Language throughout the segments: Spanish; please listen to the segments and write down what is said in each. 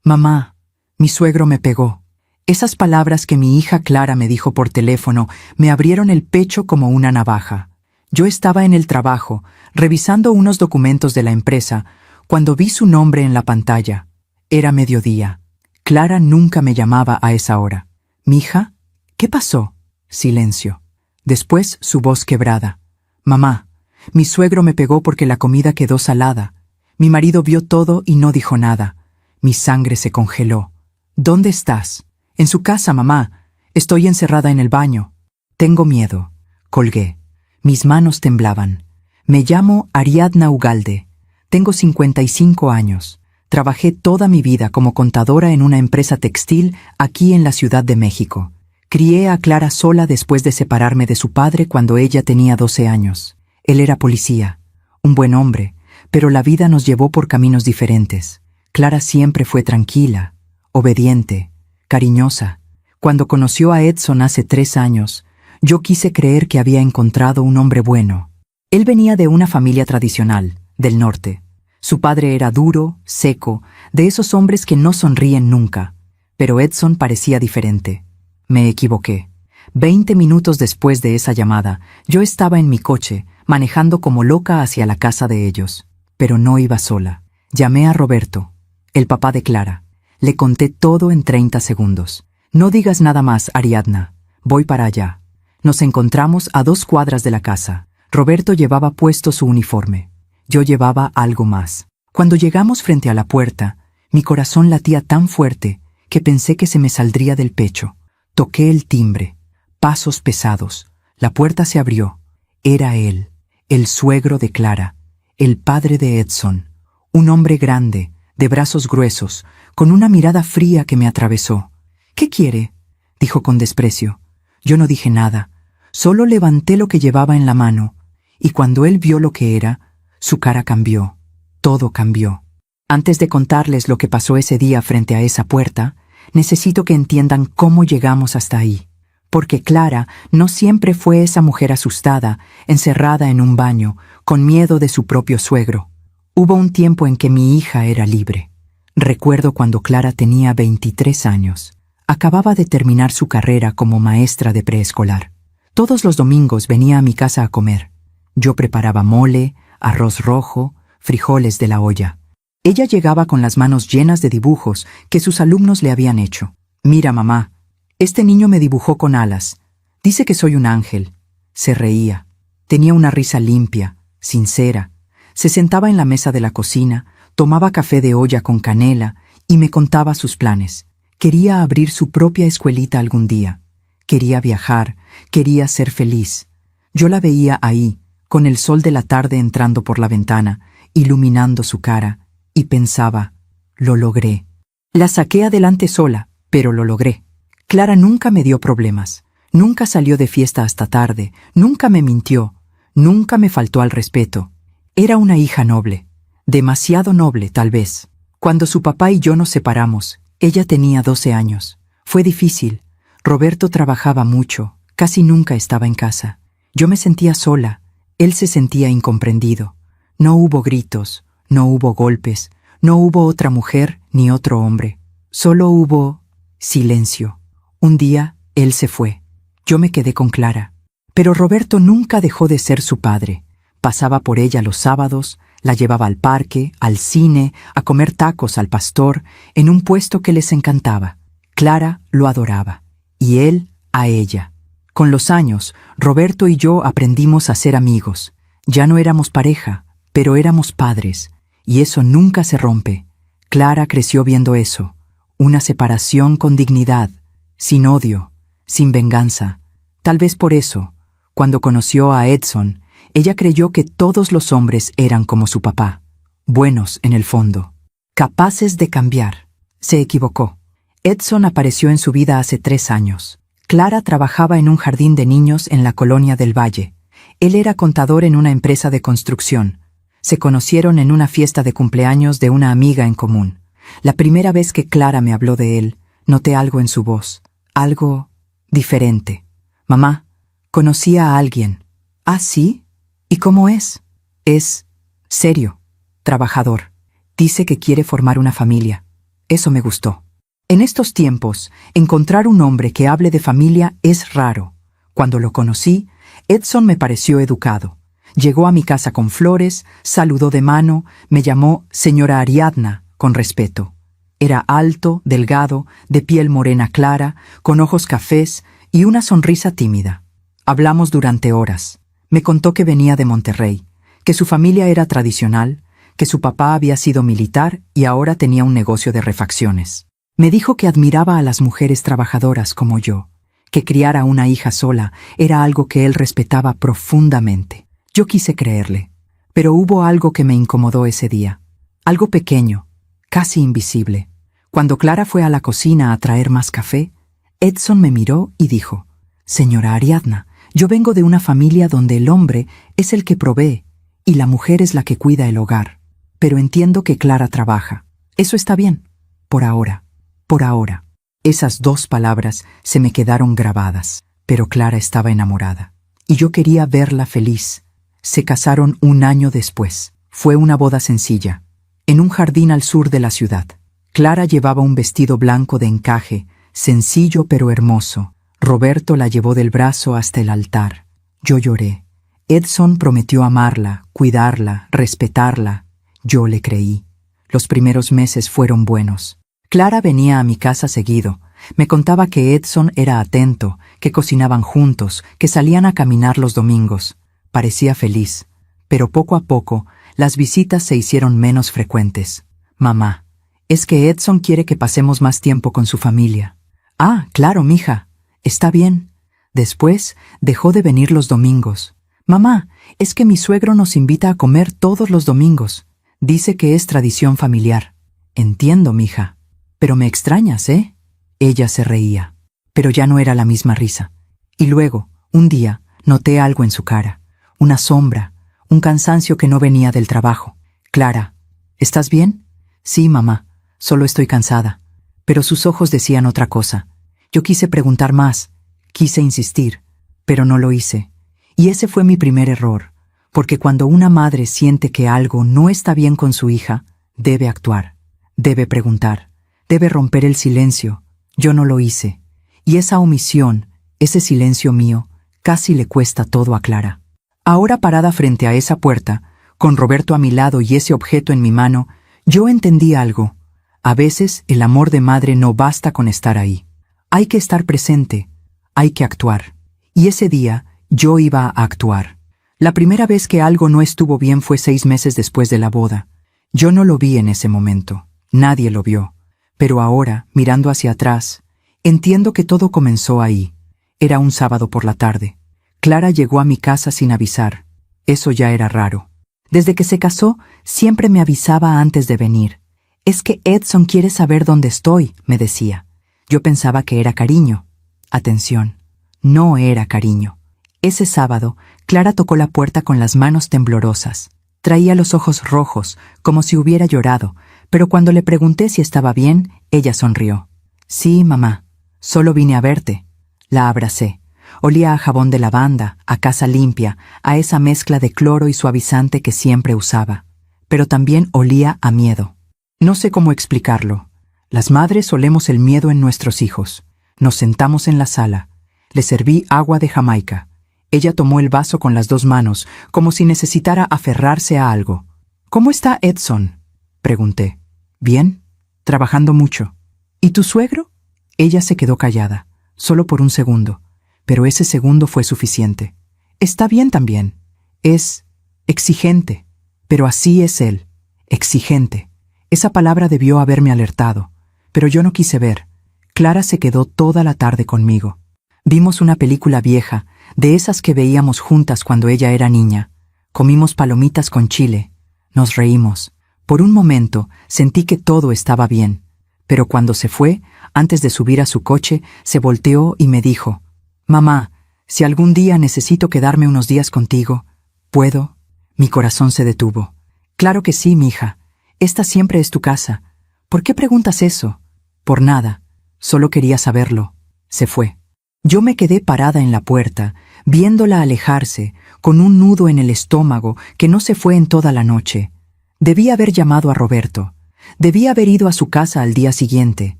Mamá, mi suegro me pegó. Esas palabras que mi hija Clara me dijo por teléfono me abrieron el pecho como una navaja. Yo estaba en el trabajo, revisando unos documentos de la empresa, cuando vi su nombre en la pantalla. Era mediodía. Clara nunca me llamaba a esa hora. «Mija, ¿qué pasó?» Silencio. Después su voz quebrada. «Mamá, mi suegro me pegó porque la comida quedó salada. Mi marido vio todo y no dijo nada. Mi sangre se congeló. ¿Dónde estás?» «En su casa, mamá. Estoy encerrada en el baño». «Tengo miedo». Colgué. Mis manos temblaban. «Me llamo Ariadna Ugalde. Tengo 55 años. Trabajé toda mi vida como contadora en una empresa textil aquí en la Ciudad de México. Crié a Clara sola después de separarme de su padre cuando ella tenía 12 años. Él era policía, un buen hombre, pero la vida nos llevó por caminos diferentes. Clara siempre fue tranquila, obediente, cariñosa. Cuando conoció a Edson hace 3 años, yo quise creer que había encontrado un hombre bueno. Él venía de una familia tradicional, del norte. Su padre era duro, seco, de esos hombres que no sonríen nunca. Pero Edson parecía diferente. Me equivoqué. 20 minutos después de esa llamada, yo estaba en mi coche, manejando como loca hacia la casa de ellos. Pero no iba sola. Llamé a Roberto, el papá de Clara. Le conté todo en 30 segundos. «No digas nada más, Ariadna. Voy para allá». Nos encontramos a 2 cuadras de la casa. Roberto llevaba puesto su uniforme. Yo llevaba algo más. Cuando llegamos frente a la puerta, mi corazón latía tan fuerte que pensé que se me saldría del pecho. Toqué el timbre. Pasos pesados. La puerta se abrió. Era él, el suegro de Clara, el padre de Edson. Un hombre grande, de brazos gruesos, con una mirada fría que me atravesó. «¿Qué quiere?», dijo con desprecio. Yo no dije nada, solo levanté lo que llevaba en la mano, y cuando él vio lo que era, su cara cambió. Todo cambió. Antes de contarles lo que pasó ese día frente a esa puerta, necesito que entiendan cómo llegamos hasta ahí. Porque Clara no siempre fue esa mujer asustada, encerrada en un baño, con miedo de su propio suegro. Hubo un tiempo en que mi hija era libre. Recuerdo cuando Clara tenía 23 años. Acababa de terminar su carrera como maestra de preescolar. Todos los domingos venía a mi casa a comer. Yo preparaba mole, arroz rojo, frijoles de la olla. Ella llegaba con las manos llenas de dibujos que sus alumnos le habían hecho. «Mira, mamá, este niño me dibujó con alas. Dice que soy un ángel». Se reía. Tenía una risa limpia, sincera. Se sentaba en la mesa de la cocina, tomaba café de olla con canela y me contaba sus planes. Quería abrir su propia escuelita algún día. Quería viajar, quería ser feliz. Yo la veía ahí, con el sol de la tarde entrando por la ventana, iluminando su cara, y pensaba, lo logré. La saqué adelante sola, pero lo logré. Clara nunca me dio problemas, nunca salió de fiesta hasta tarde, nunca me mintió, nunca me faltó al respeto. Era una hija noble, demasiado noble tal vez. Cuando su papá y yo nos separamos, ella tenía 12 años. Fue difícil. Roberto trabajaba mucho, casi nunca estaba en casa. Yo me sentía sola, él se sentía incomprendido. No hubo gritos, no hubo golpes, no hubo otra mujer ni otro hombre. Solo hubo silencio. Un día, él se fue. Yo me quedé con Clara. Pero Roberto nunca dejó de ser su padre. Pasaba por ella los sábados, la llevaba al parque, al cine, a comer tacos al pastor, en un puesto que les encantaba. Clara lo adoraba, y él a ella. Con los años, Roberto y yo aprendimos a ser amigos. Ya no éramos pareja, pero éramos padres, y eso nunca se rompe. Clara creció viendo eso, una separación con dignidad, sin odio, sin venganza. Tal vez por eso, cuando conoció a Edson, ella creyó que todos los hombres eran como su papá, buenos en el fondo, capaces de cambiar. Se equivocó. Edson apareció en su vida hace 3 años. Clara trabajaba en un jardín de niños en la colonia del Valle. Él era contador en una empresa de construcción. Se conocieron en una fiesta de cumpleaños de una amiga en común. La primera vez que Clara me habló de él, noté algo en su voz, algo diferente. «Mamá, conocí a alguien». «¿Ah, sí? ¿Y cómo es?» «Es serio, trabajador. Dice que quiere formar una familia». Eso me gustó. En estos tiempos, encontrar un hombre que hable de familia es raro. Cuando lo conocí, Edson me pareció educado. Llegó a mi casa con flores, saludó de mano, me llamó señora Ariadna, con respeto. Era alto, delgado, de piel morena clara, con ojos cafés y una sonrisa tímida. Hablamos durante horas. Me contó que venía de Monterrey, que su familia era tradicional, que su papá había sido militar y ahora tenía un negocio de refacciones. Me dijo que admiraba a las mujeres trabajadoras como yo, que criar a una hija sola era algo que él respetaba profundamente. Yo quise creerle, pero hubo algo que me incomodó ese día. Algo pequeño, casi invisible. Cuando Clara fue a la cocina a traer más café, Edson me miró y dijo: «Señora Ariadna, yo vengo de una familia donde el hombre es el que provee y la mujer es la que cuida el hogar. Pero entiendo que Clara trabaja. Eso está bien. Por ahora. Por ahora». Esas dos palabras se me quedaron grabadas, pero Clara estaba enamorada. Y yo quería verla feliz. Se casaron un año después. Fue una boda sencilla, en un jardín al sur de la ciudad. Clara llevaba un vestido blanco de encaje, sencillo pero hermoso. Roberto la llevó del brazo hasta el altar. Yo lloré. Edson prometió amarla, cuidarla, respetarla. Yo le creí. Los primeros meses fueron buenos. Clara venía a mi casa seguido. Me contaba que Edson era atento, que cocinaban juntos, que salían a caminar los domingos. Parecía feliz, pero poco a poco las visitas se hicieron menos frecuentes. «Mamá, es que Edson quiere que pasemos más tiempo con su familia». «Ah, claro, mija. Está bien». Después dejó de venir los domingos. «Mamá, es que mi suegro nos invita a comer todos los domingos. Dice que es tradición familiar». «Entiendo, mija. Pero me extrañas, ¿eh?» Ella se reía, pero ya no era la misma risa. Y luego, un día, noté algo en su cara. Una sombra, un cansancio que no venía del trabajo. «Clara, ¿estás bien?» «Sí, mamá, solo estoy cansada». Pero sus ojos decían otra cosa. Yo quise preguntar más, quise insistir, pero no lo hice. Y ese fue mi primer error, porque cuando una madre siente que algo no está bien con su hija, debe actuar, debe preguntar, debe romper el silencio. Yo no lo hice, y esa omisión, ese silencio mío, casi le cuesta todo a Clara. Ahora parada frente a esa puerta, con Roberto a mi lado y ese objeto en mi mano, yo entendí algo. A veces el amor de madre no basta con estar ahí. Hay que estar presente, hay que actuar. Y ese día yo iba a actuar. La primera vez que algo no estuvo bien fue 6 meses después de la boda. Yo no lo vi en ese momento, nadie lo vio. Pero ahora, mirando hacia atrás, entiendo que todo comenzó ahí. Era un sábado por la tarde. Clara llegó a mi casa sin avisar. Eso ya era raro. Desde que se casó, siempre me avisaba antes de venir. «Es que Edson quiere saber dónde estoy», me decía. Yo pensaba que era cariño. Atención, no era cariño. Ese sábado, Clara tocó la puerta con las manos temblorosas. Traía los ojos rojos, como si hubiera llorado, pero cuando le pregunté si estaba bien, ella sonrió. «Sí, mamá, solo vine a verte». La abracé. Olía a jabón de lavanda, a casa limpia, a esa mezcla de cloro y suavizante que siempre usaba. Pero también olía a miedo. No sé cómo explicarlo. Las madres solemos el miedo en nuestros hijos. Nos sentamos en la sala. Le serví agua de Jamaica. Ella tomó el vaso con las 2 manos, como si necesitara aferrarse a algo. «¿Cómo está Edson?», pregunté. «Bien, trabajando mucho». «¿Y tu suegro?». Ella se quedó callada, solo por un segundo, pero ese segundo fue suficiente. «Está bien también. Es exigente, pero así es él, exigente». Esa palabra debió haberme alertado, pero yo no quise ver. Clara se quedó toda la tarde conmigo. Vimos una película vieja, de esas que veíamos juntas cuando ella era niña. Comimos palomitas con chile. Nos reímos. Por un momento sentí que todo estaba bien, pero cuando se fue, antes de subir a su coche, se volteó y me dijo: «Mamá, si algún día necesito quedarme unos días contigo, ¿puedo?». Mi corazón se detuvo. «Claro que sí, mija. Esta siempre es tu casa. ¿Por qué preguntas eso?». «Por nada. Solo quería saberlo». Se fue. Yo me quedé parada en la puerta, viéndola alejarse, con un nudo en el estómago que no se fue en toda la noche. Debí haber llamado a Roberto. Debí haber ido a su casa al día siguiente.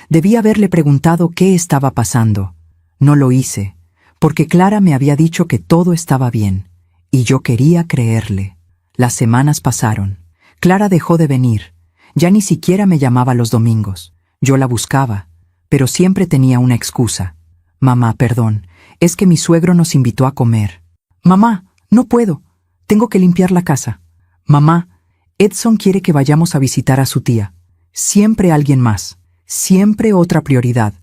Debí haberle preguntado qué estaba pasando. No lo hice, porque Clara me había dicho que todo estaba bien, y yo quería creerle. Las semanas pasaron. Clara dejó de venir. Ya ni siquiera me llamaba los domingos. Yo la buscaba, pero siempre tenía una excusa. Mamá, perdón, es que mi suegro nos invitó a comer. Mamá, no puedo. Tengo que limpiar la casa. Mamá, Edson quiere que vayamos a visitar a su tía. Siempre alguien más. Siempre otra prioridad.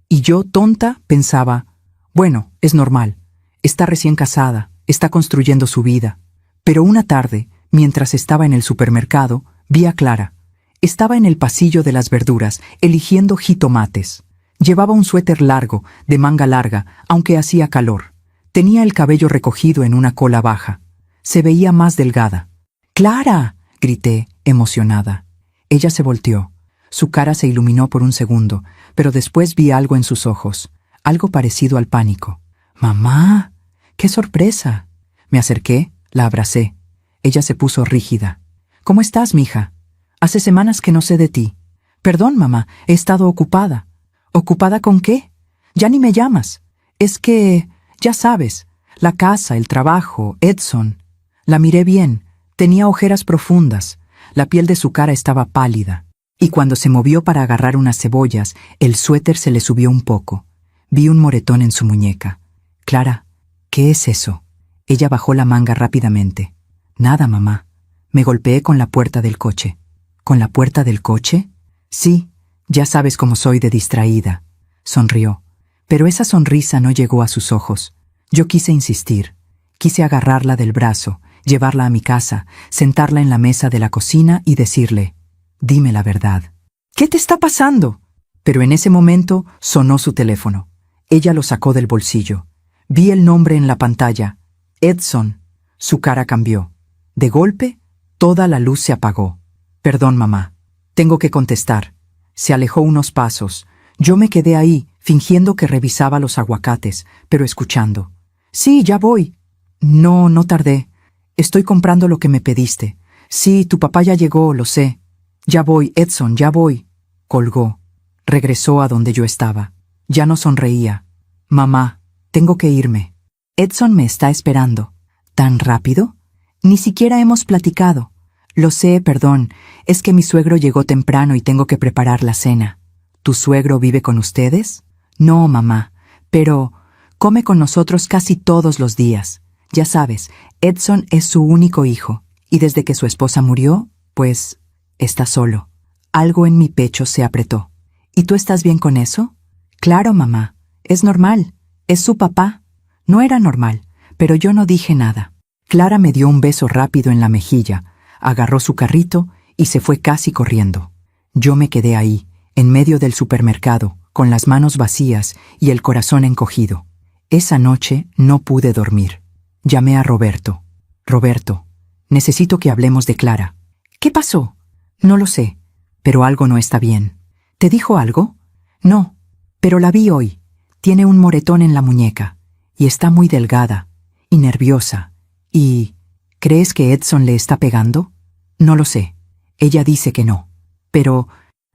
Y yo, tonta, pensaba, bueno, es normal. Está recién casada, está construyendo su vida. Pero una tarde, mientras estaba en el supermercado, vi a Clara. Estaba en el pasillo de las verduras, eligiendo jitomates. Llevaba un suéter largo, de manga larga, aunque hacía calor. Tenía el cabello recogido en una cola baja. Se veía más delgada. ¡Clara!, grité, emocionada. Ella se volteó. Su cara se iluminó por un segundo, pero después vi algo en sus ojos, algo parecido al pánico. ¡Mamá! ¡Qué sorpresa! Me acerqué, la abracé. Ella se puso rígida. ¿Cómo estás, mija? Hace semanas que no sé de ti. Perdón, mamá, he estado ocupada. ¿Ocupada con qué? Ya ni me llamas. Es que, ya sabes, la casa, el trabajo, Edson. La miré bien. Tenía ojeras profundas. La piel de su cara estaba pálida. Y cuando se movió para agarrar unas cebollas, el suéter se le subió un poco. Vi un moretón en su muñeca. Clara, ¿qué es eso? Ella bajó la manga rápidamente. Nada, mamá. Me golpeé con la puerta del coche. ¿Con la puerta del coche? Sí, ya sabes cómo soy de distraída. Sonrió. Pero esa sonrisa no llegó a sus ojos. Yo quise insistir. Quise agarrarla del brazo, llevarla a mi casa, sentarla en la mesa de la cocina y decirle, dime la verdad. ¿Qué te está pasando? Pero en ese momento sonó su teléfono. Ella lo sacó del bolsillo. Vi el nombre en la pantalla. Edson. Su cara cambió. De golpe, toda la luz se apagó. Perdón, mamá. Tengo que contestar. Se alejó unos pasos. Yo me quedé ahí, fingiendo que revisaba los aguacates, pero escuchando. Sí, ya voy. No, no tardé. Estoy comprando lo que me pediste. Sí, tu papá ya llegó, lo sé. Ya voy, Edson, ya voy. Colgó. Regresó a donde yo estaba. Ya no sonreía. Mamá, tengo que irme. Edson me está esperando. ¿Tan rápido? Ni siquiera hemos platicado. Lo sé, perdón. Es que mi suegro llegó temprano y tengo que preparar la cena. ¿Tu suegro vive con ustedes? No, mamá. Pero come con nosotros casi todos los días. Ya sabes, Edson es su único hijo. Y desde que su esposa murió, pues, está solo. Algo en mi pecho se apretó. ¿Y tú estás bien con eso? Claro, mamá. Es normal. Es su papá. No era normal, pero yo no dije nada. Clara me dio un beso rápido en la mejilla, agarró su carrito y se fue casi corriendo. Yo me quedé ahí, en medio del supermercado, con las manos vacías y el corazón encogido. Esa noche no pude dormir. Llamé a Roberto. Roberto, necesito que hablemos de Clara. ¿Qué pasó? No lo sé, pero algo no está bien. ¿Te dijo algo? No, pero la vi hoy. Tiene un moretón en la muñeca, y está muy delgada, y nerviosa. ¿Y crees que Edson le está pegando? No lo sé. Ella dice que no. Pero,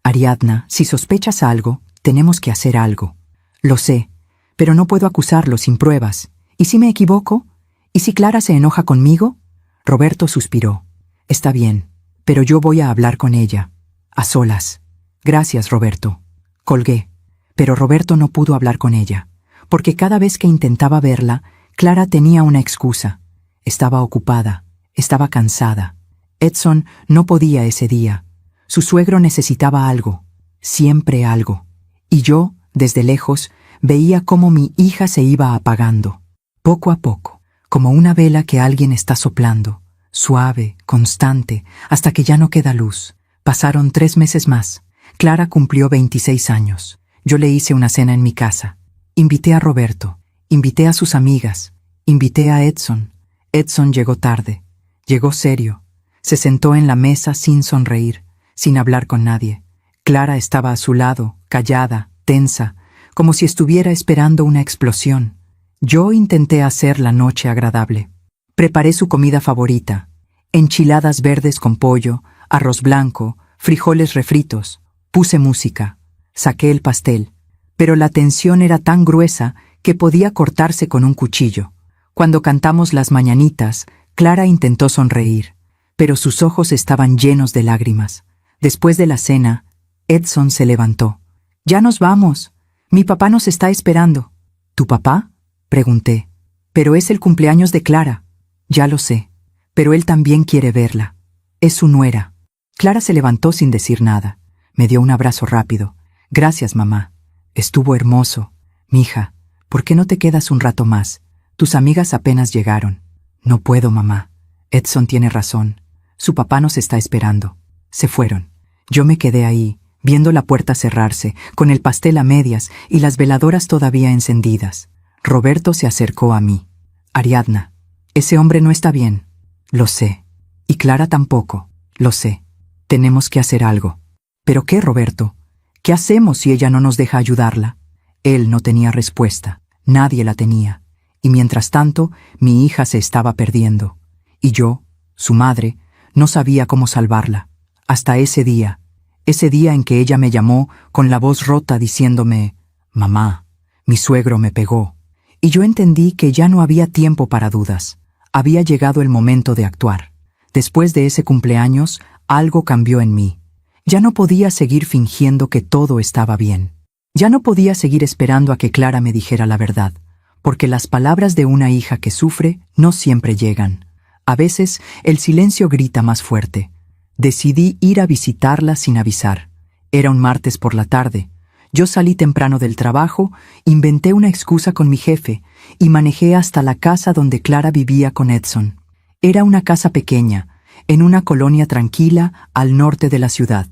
Ariadna, si sospechas algo, tenemos que hacer algo. Lo sé, pero no puedo acusarlo sin pruebas. ¿Y si me equivoco? ¿Y si Clara se enoja conmigo? Roberto suspiró. Está bien, pero yo voy a hablar con ella. A solas. Gracias, Roberto. Colgué. Pero Roberto no pudo hablar con ella, porque cada vez que intentaba verla, Clara tenía una excusa. Estaba ocupada, estaba cansada. Edson no podía ese día. Su suegro necesitaba algo, siempre algo. Y yo, desde lejos, veía cómo mi hija se iba apagando, poco a poco, como una vela que alguien está soplando, suave, constante, hasta que ya no queda luz. Pasaron 3 meses más. Clara cumplió 26 años. Yo le hice una cena en mi casa. Invité a Roberto, invité a sus amigas, invité a Edson. Edson llegó tarde, llegó serio. Se sentó en la mesa sin sonreír, sin hablar con nadie. Clara estaba a su lado, callada, tensa, como si estuviera esperando una explosión. Yo intenté hacer la noche agradable. Preparé su comida favorita: enchiladas verdes con pollo, arroz blanco, frijoles refritos, puse música, saqué el pastel, pero la tensión era tan gruesa que podía cortarse con un cuchillo. Cuando cantamos las mañanitas, Clara intentó sonreír, pero sus ojos estaban llenos de lágrimas. Después de la cena, Edson se levantó. «Ya nos vamos. Mi papá nos está esperando». «¿Tu papá?», pregunté. «Pero es el cumpleaños de Clara». «Ya lo sé, pero él también quiere verla. Es su nuera». Clara se levantó sin decir nada. Me dio un abrazo rápido. «Gracias, mamá. Estuvo hermoso. Mija, ¿por qué no te quedas un rato más? Tus amigas apenas llegaron». «No puedo, mamá. Edson tiene razón. Su papá nos está esperando». Se fueron. Yo me quedé ahí, viendo la puerta cerrarse, con el pastel a medias y las veladoras todavía encendidas. Roberto se acercó a mí. «Ariadna, ese hombre no está bien». «Lo sé. Y Clara tampoco. Lo sé. Tenemos que hacer algo». «¿Pero qué, Roberto? ¿Qué hacemos si ella no nos deja ayudarla?» Él no tenía respuesta. Nadie la tenía. Y mientras tanto, mi hija se estaba perdiendo. Y yo, su madre, no sabía cómo salvarla. Hasta ese día en que ella me llamó con la voz rota diciéndome: «Mamá, mi suegro me pegó». Y yo entendí que ya no había tiempo para dudas. Había llegado el momento de actuar. Después de ese cumpleaños, algo cambió en mí. Ya no podía seguir fingiendo que todo estaba bien. Ya no podía seguir esperando a que Clara me dijera la verdad, porque las palabras de una hija que sufre no siempre llegan. A veces el silencio grita más fuerte. Decidí ir a visitarla sin avisar. Era un martes por la tarde. Yo salí temprano del trabajo, inventé una excusa con mi jefe y manejé hasta la casa donde Clara vivía con Edson. Era una casa pequeña, en una colonia tranquila al norte de la ciudad.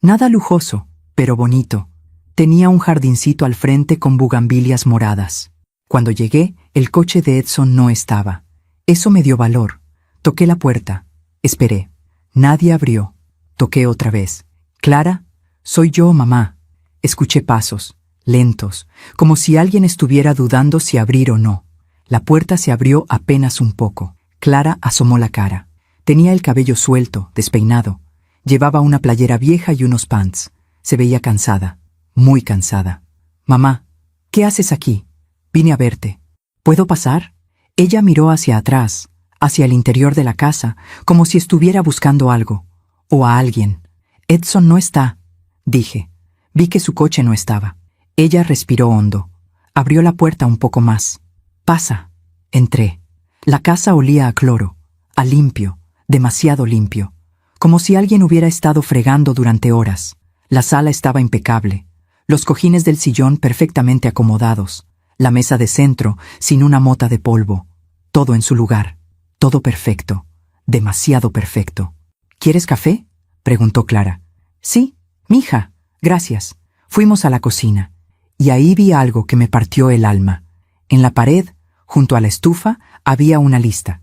Nada lujoso, pero bonito. Tenía un jardincito al frente con bugambilias moradas. Cuando llegué, el coche de Edson no estaba. Eso me dio valor. Toqué la puerta. Esperé. Nadie abrió. Toqué otra vez. «Clara, soy yo, mamá». Escuché pasos, lentos, como si alguien estuviera dudando si abrir o no. La puerta se abrió apenas un poco. Clara asomó la cara. Tenía el cabello suelto, despeinado. Llevaba una playera vieja y unos pants. Se veía cansada, muy cansada. «Mamá, ¿qué haces aquí? Vine a verte. ¿Puedo pasar?» Ella miró hacia atrás, hacia el interior de la casa, como si estuviera buscando algo, o a alguien. «Edson no está», dije. Vi que su coche no estaba. Ella respiró hondo. Abrió la puerta un poco más. «Pasa». Entré. La casa olía a cloro, a limpio, demasiado limpio, como si alguien hubiera estado fregando durante horas. La sala estaba impecable, los cojines del sillón perfectamente acomodados, la mesa de centro sin una mota de polvo, todo en su lugar, todo perfecto, demasiado perfecto. «¿Quieres café?», preguntó Clara. «Sí, mija, gracias». Fuimos a la cocina, y ahí vi algo que me partió el alma. En la pared, junto a la estufa, había una lista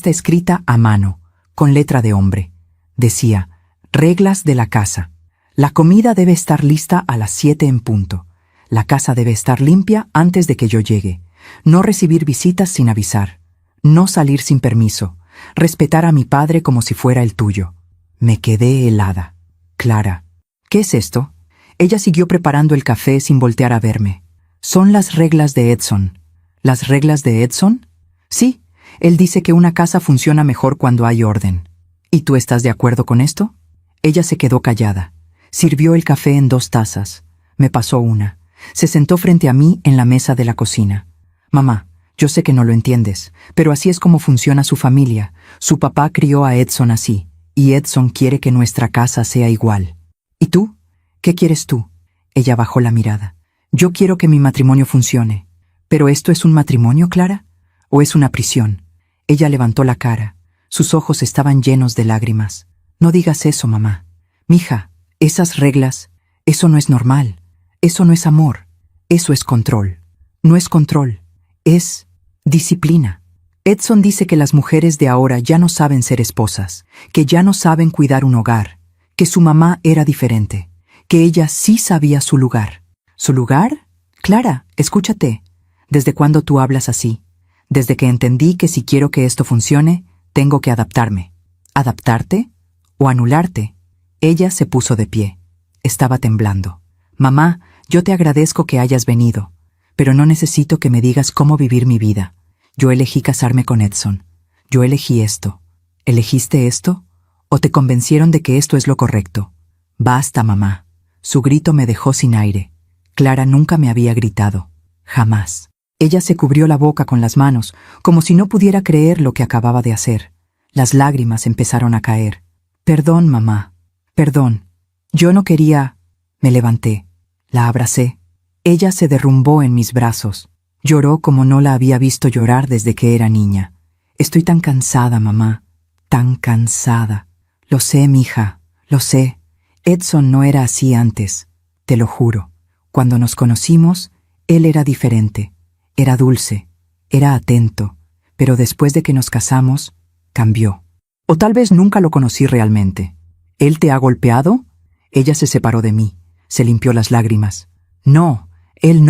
escrita a mano, con letra de hombre. Decía: «Reglas de la casa. La comida debe estar lista a las 7 en punto. La casa debe estar limpia antes de que yo llegue. No recibir visitas sin avisar. No salir sin permiso. Respetar a mi padre como si fuera el tuyo». Me quedé helada. «Clara, ¿qué es esto?». Ella siguió preparando el café sin voltear a verme. «Son las reglas de Edson». «¿Las reglas de Edson?». «Sí, él dice que una casa funciona mejor cuando hay orden». «¿Y tú estás de acuerdo con esto?». Ella se quedó callada. Sirvió el café en 2 tazas. Me pasó una. Se sentó frente a mí en la mesa de la cocina. «Mamá, yo sé que no lo entiendes, pero así es como funciona su familia. Su papá crió a Edson así, y Edson quiere que nuestra casa sea igual. ¿Y tú? ¿Qué quieres tú?». Ella bajó la mirada. «Yo quiero que mi matrimonio funcione». «¿Pero esto es un matrimonio, Clara? ¿O es una prisión?». Ella levantó la cara. Sus ojos estaban llenos de lágrimas. «No digas eso, mamá. Mija, esas reglas, eso no es normal. Eso no es amor. Eso es control. No es control. Es disciplina». Edson dice que las mujeres de ahora ya no saben ser esposas, que ya no saben cuidar un hogar, que su mamá era diferente, que ella sí sabía su lugar. ¿Su lugar? Clara, escúchate. ¿Desde cuándo tú hablas así? Desde que entendí que si quiero que esto funcione, tengo que adaptarme. ¿Adaptarte? ¿O anularte? Ella se puso de pie. Estaba temblando. Mamá, yo te agradezco que hayas venido, pero no necesito que me digas cómo vivir mi vida. Yo elegí casarme con Edson. Yo elegí esto. ¿Elegiste esto? ¿O te convencieron de que esto es lo correcto? Basta, mamá. Su grito me dejó sin aire. Clara nunca me había gritado. Jamás. Ella se cubrió la boca con las manos, como si no pudiera creer lo que acababa de hacer. Las lágrimas empezaron a caer. Perdón, mamá. Perdón. Yo no quería. Me levanté. La abracé. Ella se derrumbó en mis brazos. Lloró como no la había visto llorar desde que era niña. Estoy tan cansada, mamá. Tan cansada. Lo sé, mija. Lo sé. Edson no era así antes. Te lo juro. Cuando nos conocimos, él era diferente. Era dulce. Era atento. Pero después de que nos casamos, cambió. O tal vez nunca lo conocí realmente. ¿Él te ha golpeado? Ella se separó de mí. Se limpió las lágrimas. No. Él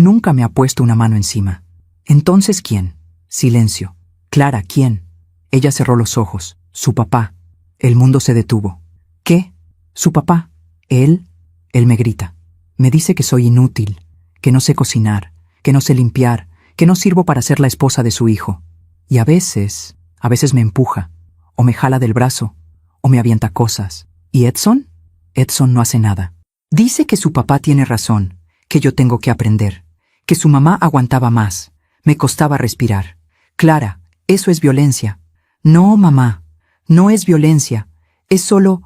nunca me ha puesto una mano encima. Entonces, ¿quién? Silencio. Clara, ¿quién? Ella cerró los ojos. Su papá. El mundo se detuvo. ¿Qué? Su papá. Él me grita. Me dice que soy inútil, que no sé cocinar, que no sé limpiar, que no sirvo para ser la esposa de su hijo. Y a veces me empuja, o me jala del brazo, o me avienta cosas. ¿Y Edson? Edson no hace nada. Dice que su papá tiene razón, que yo tengo que aprender, que su mamá aguantaba más, me costaba respirar. Clara, eso es violencia. No, mamá, no es violencia, es solo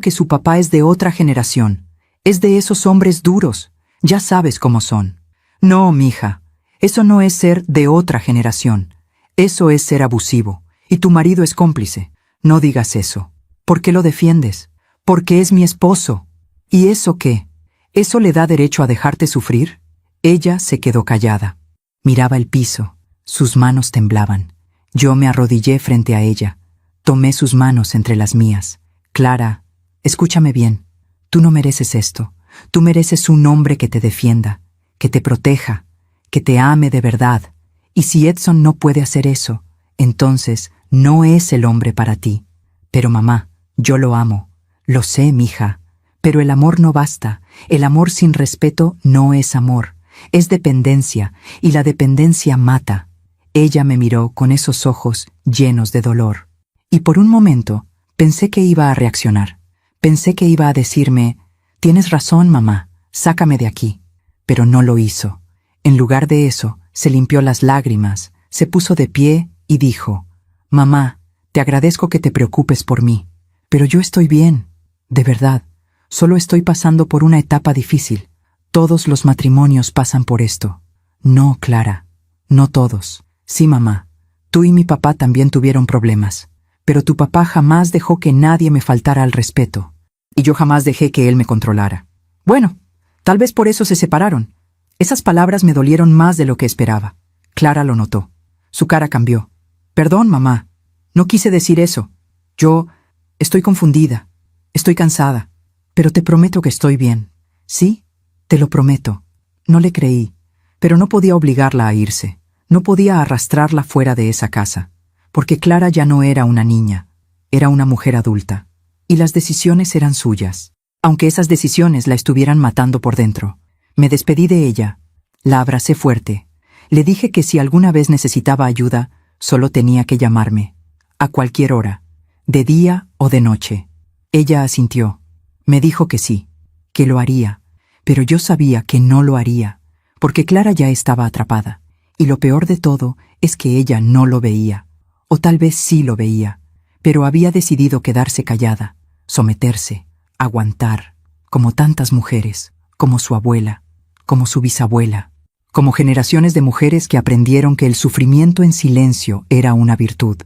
que su papá es de otra generación, es de esos hombres duros, ya sabes cómo son. No, mija, eso no es ser de otra generación, eso es ser abusivo, y tu marido es cómplice. No digas eso. ¿Por qué lo defiendes? Porque es mi esposo. ¿Y eso qué? ¿Eso le da derecho a dejarte sufrir? Ella se quedó callada. Miraba el piso. Sus manos temblaban. Yo me arrodillé frente a ella. Tomé sus manos entre las mías. Clara, escúchame bien. Tú no mereces esto. Tú mereces un hombre que te defienda, que te proteja, que te ame de verdad. Y si Edson no puede hacer eso, entonces no es el hombre para ti. Pero mamá, yo lo amo. Lo sé, mija. Pero el amor no basta. El amor sin respeto no es amor. Es dependencia, y la dependencia mata. Ella me miró con esos ojos llenos de dolor. Y por un momento pensé que iba a reaccionar. Pensé que iba a decirme, tienes razón, mamá, sácame de aquí. Pero no lo hizo. En lugar de eso, se limpió las lágrimas, se puso de pie y dijo, mamá, te agradezco que te preocupes por mí, pero yo estoy bien, de verdad. Solo estoy pasando por una etapa difícil. Todos los matrimonios pasan por esto. No, Clara, no todos. Sí, mamá, tú y mi papá también tuvieron problemas, pero tu papá jamás dejó que nadie me faltara al respeto, y yo jamás dejé que él me controlara. Bueno, tal vez por eso se separaron. Esas palabras me dolieron más de lo que esperaba. Clara lo notó. Su cara cambió. Perdón, mamá, no quise decir eso. Yo estoy confundida, estoy cansada. Pero te prometo que estoy bien. ¿Sí? Te lo prometo. No le creí, pero no podía obligarla a irse. No podía arrastrarla fuera de esa casa, porque Clara ya no era una niña, era una mujer adulta, y las decisiones eran suyas, aunque esas decisiones la estuvieran matando por dentro. Me despedí de ella, la abracé fuerte, le dije que si alguna vez necesitaba ayuda, solo tenía que llamarme, a cualquier hora, de día o de noche. Ella asintió. Me dijo que sí, que lo haría, pero yo sabía que no lo haría, porque Clara ya estaba atrapada, y lo peor de todo es que ella no lo veía, o tal vez sí lo veía, pero había decidido quedarse callada, someterse, aguantar, como tantas mujeres, como su abuela, como su bisabuela, como generaciones de mujeres que aprendieron que el sufrimiento en silencio era una virtud,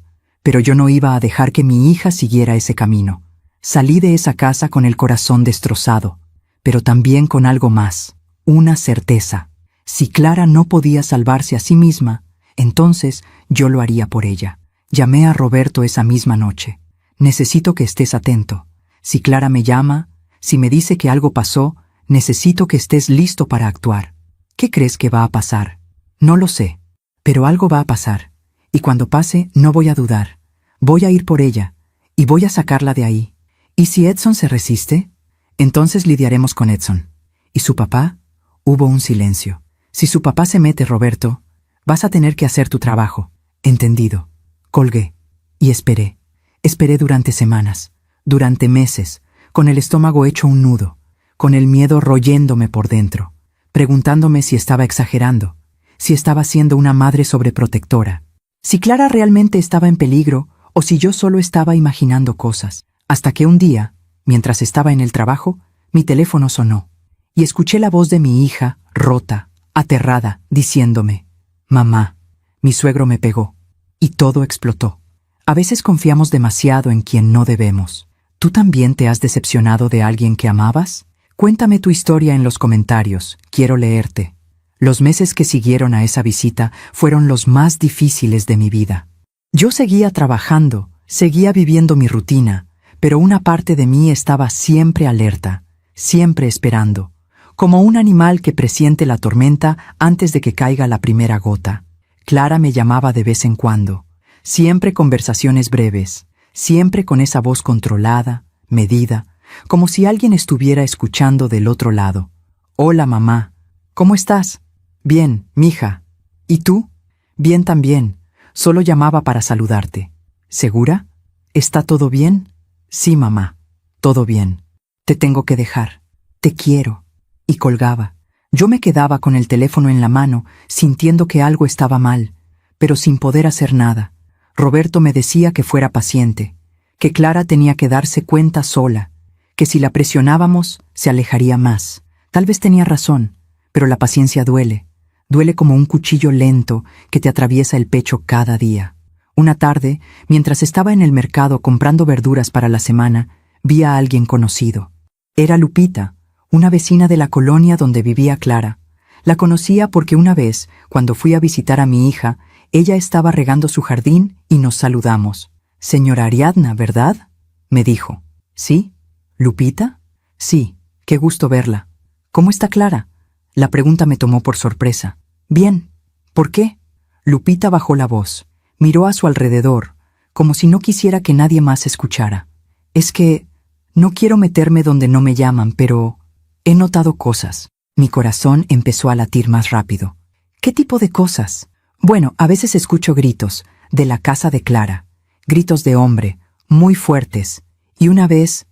pero yo no iba a dejar que mi hija siguiera ese camino. Salí de esa casa con el corazón destrozado, pero también con algo más, una certeza. Si Clara no podía salvarse a sí misma, entonces yo lo haría por ella. Llamé a Roberto esa misma noche. Necesito que estés atento. Si Clara me llama, si me dice que algo pasó, necesito que estés listo para actuar. ¿Qué crees que va a pasar? No lo sé, pero algo va a pasar. Y cuando pase, no voy a dudar. Voy a ir por ella, y voy a sacarla de ahí. ¿Y si Edson se resiste? Entonces lidiaremos con Edson. ¿Y su papá? Hubo un silencio. Si su papá se mete, Roberto, vas a tener que hacer tu trabajo. Entendido. Colgué. Y esperé. Esperé durante semanas, durante meses, con el estómago hecho un nudo, con el miedo royéndome por dentro, preguntándome si estaba exagerando, si estaba siendo una madre sobreprotectora, si Clara realmente estaba en peligro o si yo solo estaba imaginando cosas. Hasta que un día, mientras estaba en el trabajo, mi teléfono sonó y escuché la voz de mi hija, rota, aterrada, diciéndome: «Mamá, mi suegro me pegó». Y todo explotó. A veces confiamos demasiado en quien no debemos. ¿Tú también te has decepcionado de alguien que amabas? Cuéntame tu historia en los comentarios, quiero leerte. Los meses que siguieron a esa visita fueron los más difíciles de mi vida. Yo seguía trabajando, seguía viviendo mi rutina, pero una parte de mí estaba siempre alerta, siempre esperando, como un animal que presiente la tormenta antes de que caiga la primera gota. Clara me llamaba de vez en cuando, siempre conversaciones breves, siempre con esa voz controlada, medida, como si alguien estuviera escuchando del otro lado. «Hola, mamá. ¿Cómo estás?» «Bien, mija. ¿Y tú?» «Bien también. Solo llamaba para saludarte». «¿Segura? ¿Está todo bien?» «Sí, mamá. Todo bien. Te tengo que dejar. Te quiero». Y colgaba. Yo me quedaba con el teléfono en la mano, sintiendo que algo estaba mal, pero sin poder hacer nada. Roberto me decía que fuera paciente, que Clara tenía que darse cuenta sola, que si la presionábamos, se alejaría más. Tal vez tenía razón, pero la paciencia duele. Duele como un cuchillo lento que te atraviesa el pecho cada día. Una tarde, mientras estaba en el mercado comprando verduras para la semana, vi a alguien conocido. Era Lupita, una vecina de la colonia donde vivía Clara. La conocía porque una vez, cuando fui a visitar a mi hija, ella estaba regando su jardín y nos saludamos. «Señora Ariadna, ¿verdad?», me dijo. «¿Sí? ¿Lupita?» «Sí, qué gusto verla». «¿Cómo está Clara?». La pregunta me tomó por sorpresa. «Bien». «¿Por qué?». Lupita bajó la voz, miró a su alrededor, como si no quisiera que nadie más escuchara. «Es que no quiero meterme donde no me llaman, pero he notado cosas». Mi corazón empezó a latir más rápido. «¿Qué tipo de cosas?». «Bueno, a veces escucho gritos, de la casa de Clara. Gritos de hombre, muy fuertes. Y una vez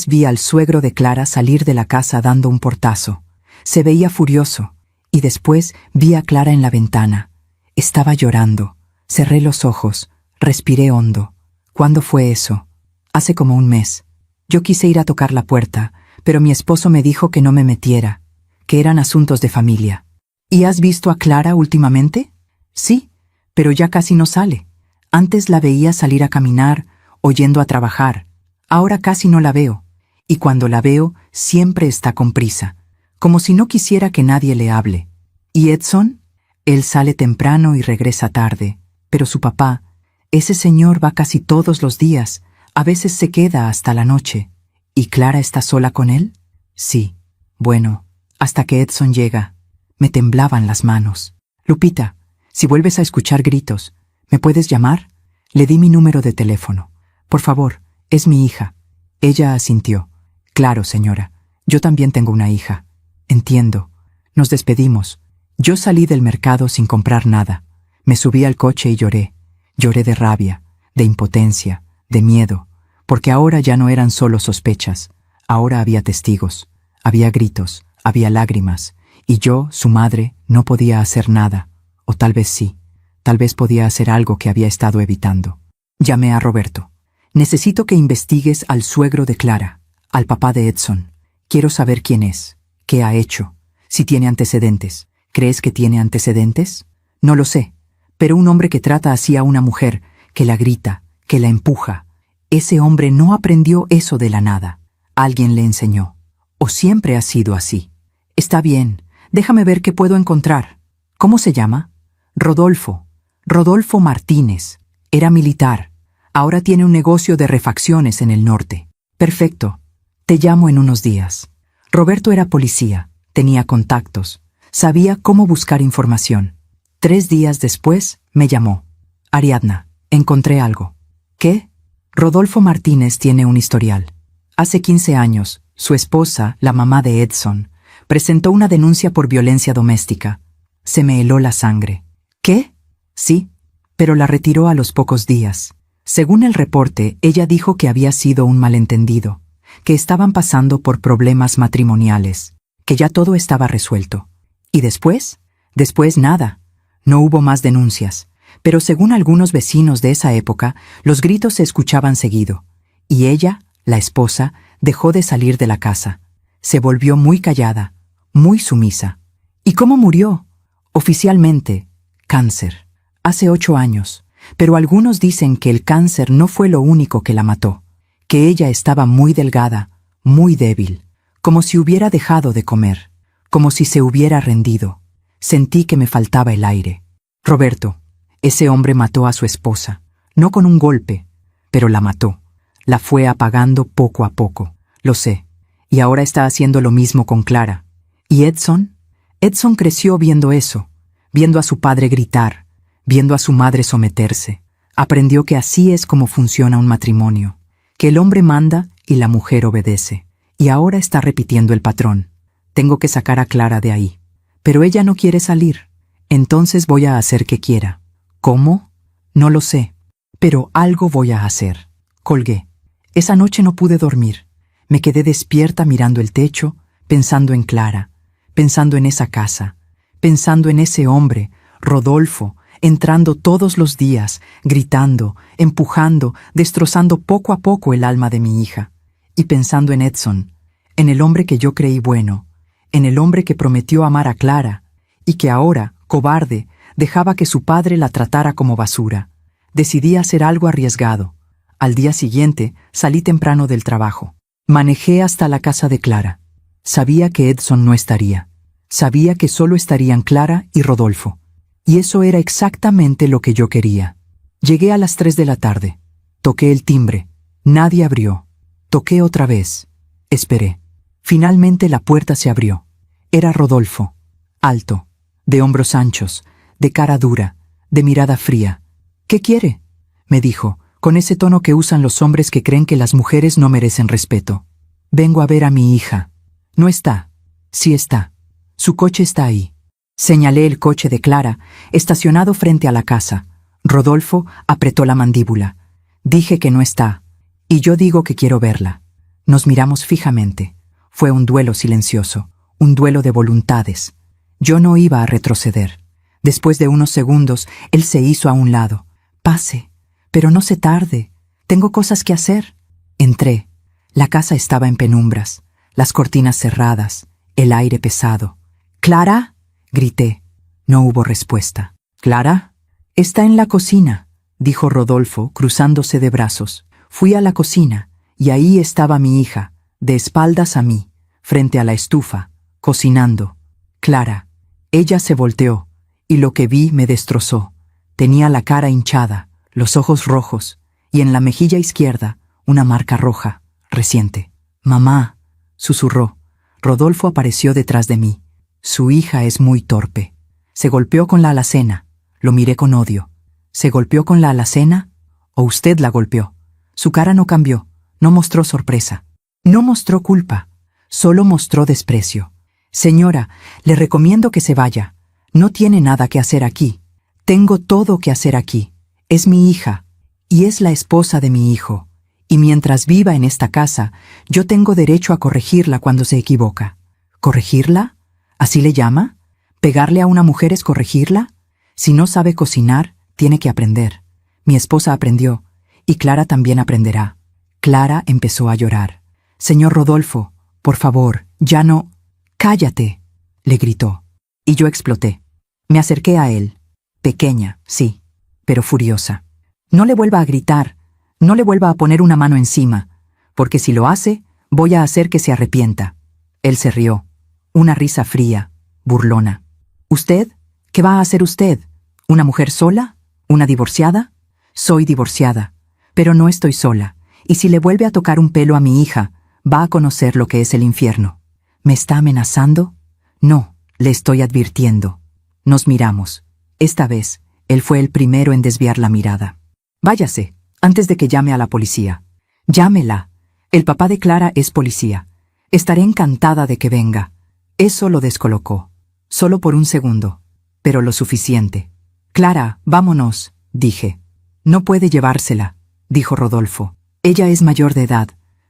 vi al suegro de Clara salir de la casa dando un portazo. Se veía furioso. Y después vi a Clara en la ventana. Estaba llorando. Cerré los ojos, respiré hondo. ¿Cuándo fue eso?». «Hace como un mes. Yo quise ir a tocar la puerta, pero mi esposo me dijo que no me metiera, que eran asuntos de familia». «¿Y has visto a Clara últimamente?». «Sí, pero ya casi no sale. Antes la veía salir a caminar o yendo a trabajar. Ahora casi no la veo. Y cuando la veo, siempre está con prisa, como si no quisiera que nadie le hable». «¿Y Edson?». «Él sale temprano y regresa tarde. Pero su papá, ese señor va casi todos los días, a veces se queda hasta la noche». «¿Y Clara está sola con él?». «Sí. Bueno, hasta que Edson llega». Me temblaban las manos. «Lupita, si vuelves a escuchar gritos, ¿me puedes llamar?». Le di mi número de teléfono. «Por favor, es mi hija». Ella asintió. «Claro, señora. Yo también tengo una hija». «Entiendo». Nos despedimos. Yo salí del mercado sin comprar nada. Me subí al coche y lloré. Lloré de rabia, de impotencia, de miedo, porque ahora ya no eran solo sospechas. Ahora había testigos, había gritos, había lágrimas, y yo, su madre, no podía hacer nada. O tal vez sí. Tal vez podía hacer algo que había estado evitando. Llamé a Roberto. «Necesito que investigues al suegro de Clara, al papá de Edson. Quiero saber quién es, qué ha hecho, si tiene antecedentes». «¿Crees que tiene antecedentes?». «No lo sé, pero un hombre que trata así a una mujer, que la grita, que la empuja, ese hombre no aprendió eso de la nada. Alguien le enseñó. ¿O siempre ha sido así?». «Está bien, déjame ver qué puedo encontrar». «¿Cómo se llama?». «Rodolfo. Rodolfo Martínez. Era militar. Ahora tiene un negocio de refacciones en el norte». «Perfecto. Te llamo en unos días». Roberto era policía, tenía contactos, sabía cómo buscar información. 3 días después me llamó. «Ariadna, encontré algo». «¿Qué?». «Rodolfo Martínez tiene un historial. Hace 15 años, su esposa, la mamá de Edson, presentó una denuncia por violencia doméstica. Se me heló la sangre. ¿Qué? Sí, pero la retiró a los pocos días. Según el reporte, ella dijo que había sido un malentendido, que estaban pasando por problemas matrimoniales, que ya todo estaba resuelto. ¿Y después? Después nada. No hubo más denuncias, pero según algunos vecinos de esa época, los gritos se escuchaban seguido, y ella, la esposa, dejó de salir de la casa. Se volvió muy callada, muy sumisa. ¿Y cómo murió? Oficialmente, cáncer. Hace 8 años, pero algunos dicen que el cáncer no fue lo único que la mató, que ella estaba muy delgada, muy débil, como si hubiera dejado de comer, como si se hubiera rendido. Sentí que me faltaba el aire. Roberto, ese hombre mató a su esposa, no con un golpe, pero la mató. La fue apagando poco a poco, lo sé, y ahora está haciendo lo mismo con Clara. ¿Y Edson? Edson creció viendo eso, viendo a su padre gritar, viendo a su madre someterse. Aprendió que así es como funciona un matrimonio, que el hombre manda y la mujer obedece. Y ahora está repitiendo el patrón. Tengo que sacar a Clara de ahí. Pero ella no quiere salir. Entonces voy a hacer que quiera. ¿Cómo? No lo sé. Pero algo voy a hacer. Colgué. Esa noche no pude dormir. Me quedé despierta mirando el techo, pensando en Clara, pensando en esa casa, pensando en ese hombre, Rodolfo, entrando todos los días, gritando, empujando, destrozando poco a poco el alma de mi hija. Y pensando en Edson, en el hombre que yo creí bueno, en el hombre que prometió amar a Clara, y que ahora, cobarde, dejaba que su padre la tratara como basura. Decidí hacer algo arriesgado. Al día siguiente, salí temprano del trabajo. Manejé hasta la casa de Clara. Sabía que Edson no estaría. Sabía que solo estarían Clara y Rodolfo. Y eso era exactamente lo que yo quería. Llegué a las 3 de la tarde. Toqué el timbre. Nadie abrió. Toqué otra vez. Esperé. Finalmente la puerta se abrió. Era Rodolfo. Alto, de hombros anchos, de cara dura, de mirada fría. ¿Qué quiere?, me dijo, con ese tono que usan los hombres que creen que las mujeres no merecen respeto. Vengo a ver a mi hija. No está. Sí está. Su coche está ahí. Señalé el coche de Clara, estacionado frente a la casa. Rodolfo apretó la mandíbula. Dije que no está. Y yo digo que quiero verla. Nos miramos fijamente. Fue un duelo silencioso, un duelo de voluntades. Yo no iba a retroceder. Después de unos segundos, él se hizo a un lado. Pase, pero no se tarde. Tengo cosas que hacer. Entré. La casa estaba en penumbras, las cortinas cerradas, el aire pesado. «¿Clara?», grité. No hubo respuesta. «¿Clara?». «Está en la cocina», dijo Rodolfo, cruzándose de brazos. Fui a la cocina, y ahí estaba mi hija, de espaldas a mí, frente a la estufa, cocinando. Clara. Ella se volteó, y lo que vi me destrozó. Tenía la cara hinchada, los ojos rojos, y en la mejilla izquierda una marca roja, reciente. «Mamá», susurró. Rodolfo apareció detrás de mí. Su hija es muy torpe. Se golpeó con la alacena. Lo miré con odio. ¿Se golpeó con la alacena? ¿O usted la golpeó? Su cara no cambió, no mostró sorpresa. No mostró culpa, solo mostró desprecio. «Señora, le recomiendo que se vaya. No tiene nada que hacer aquí. Tengo todo que hacer aquí. Es mi hija, y es la esposa de mi hijo. Y mientras viva en esta casa, yo tengo derecho a corregirla cuando se equivoca». ¿Corregirla? ¿Así le llama? ¿Pegarle a una mujer es corregirla? Si no sabe cocinar, tiene que aprender. Mi esposa aprendió, y Clara también aprenderá. Clara empezó a llorar. «Señor Rodolfo, por favor, ya no...». «Cállate», le gritó. Y yo exploté. Me acerqué a él. Pequeña, sí, pero furiosa. «No le vuelva a gritar, no le vuelva a poner una mano encima, porque si lo hace, voy a hacer que se arrepienta». Él se rió. Una risa fría, burlona. «¿Usted? ¿Qué va a hacer usted? ¿Una mujer sola? ¿Una divorciada?» «Soy divorciada, pero no estoy sola, y si le vuelve a tocar un pelo a mi hija, va a conocer lo que es el infierno». «¿Me está amenazando?» «No, le estoy advirtiendo». Nos miramos. Esta vez, él fue el primero en desviar la mirada. «Váyase, antes de que llame a la policía». «Llámela. El papá de Clara es policía. Estaré encantada de que venga. Eso lo descolocó. Solo por un segundo. Pero lo suficiente. Clara, vámonos, dije. No puede llevársela, dijo Rodolfo. Ella es mayor de edad.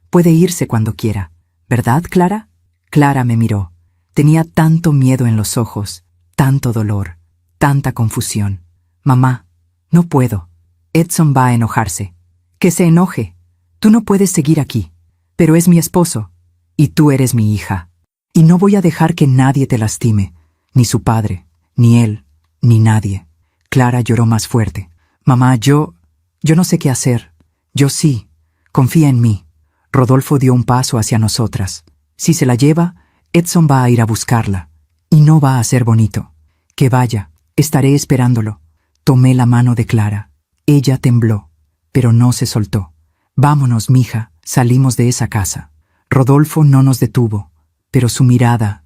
Puede irse cuando quiera. ¿Verdad, Clara? Clara me miró. Tenía tanto miedo en los ojos, tanto dolor, tanta confusión. Mamá, no puedo. Edson va a enojarse. Que se enoje. Tú no puedes seguir aquí. Pero es mi esposo. Y tú eres mi hija. Y no voy a dejar que nadie te lastime. Ni su padre, ni él, ni nadie. Clara lloró más fuerte. Mamá, yo no sé qué hacer. Yo sí. Confía en mí. Rodolfo dio un paso hacia nosotras. Si se la lleva, Edson va a ir a buscarla. Y no va a ser bonito. Que vaya. Estaré esperándolo. Tomé la mano de Clara. Ella tembló, pero no se soltó. Vámonos, mija. Salimos de esa casa. Rodolfo no nos detuvo, pero su mirada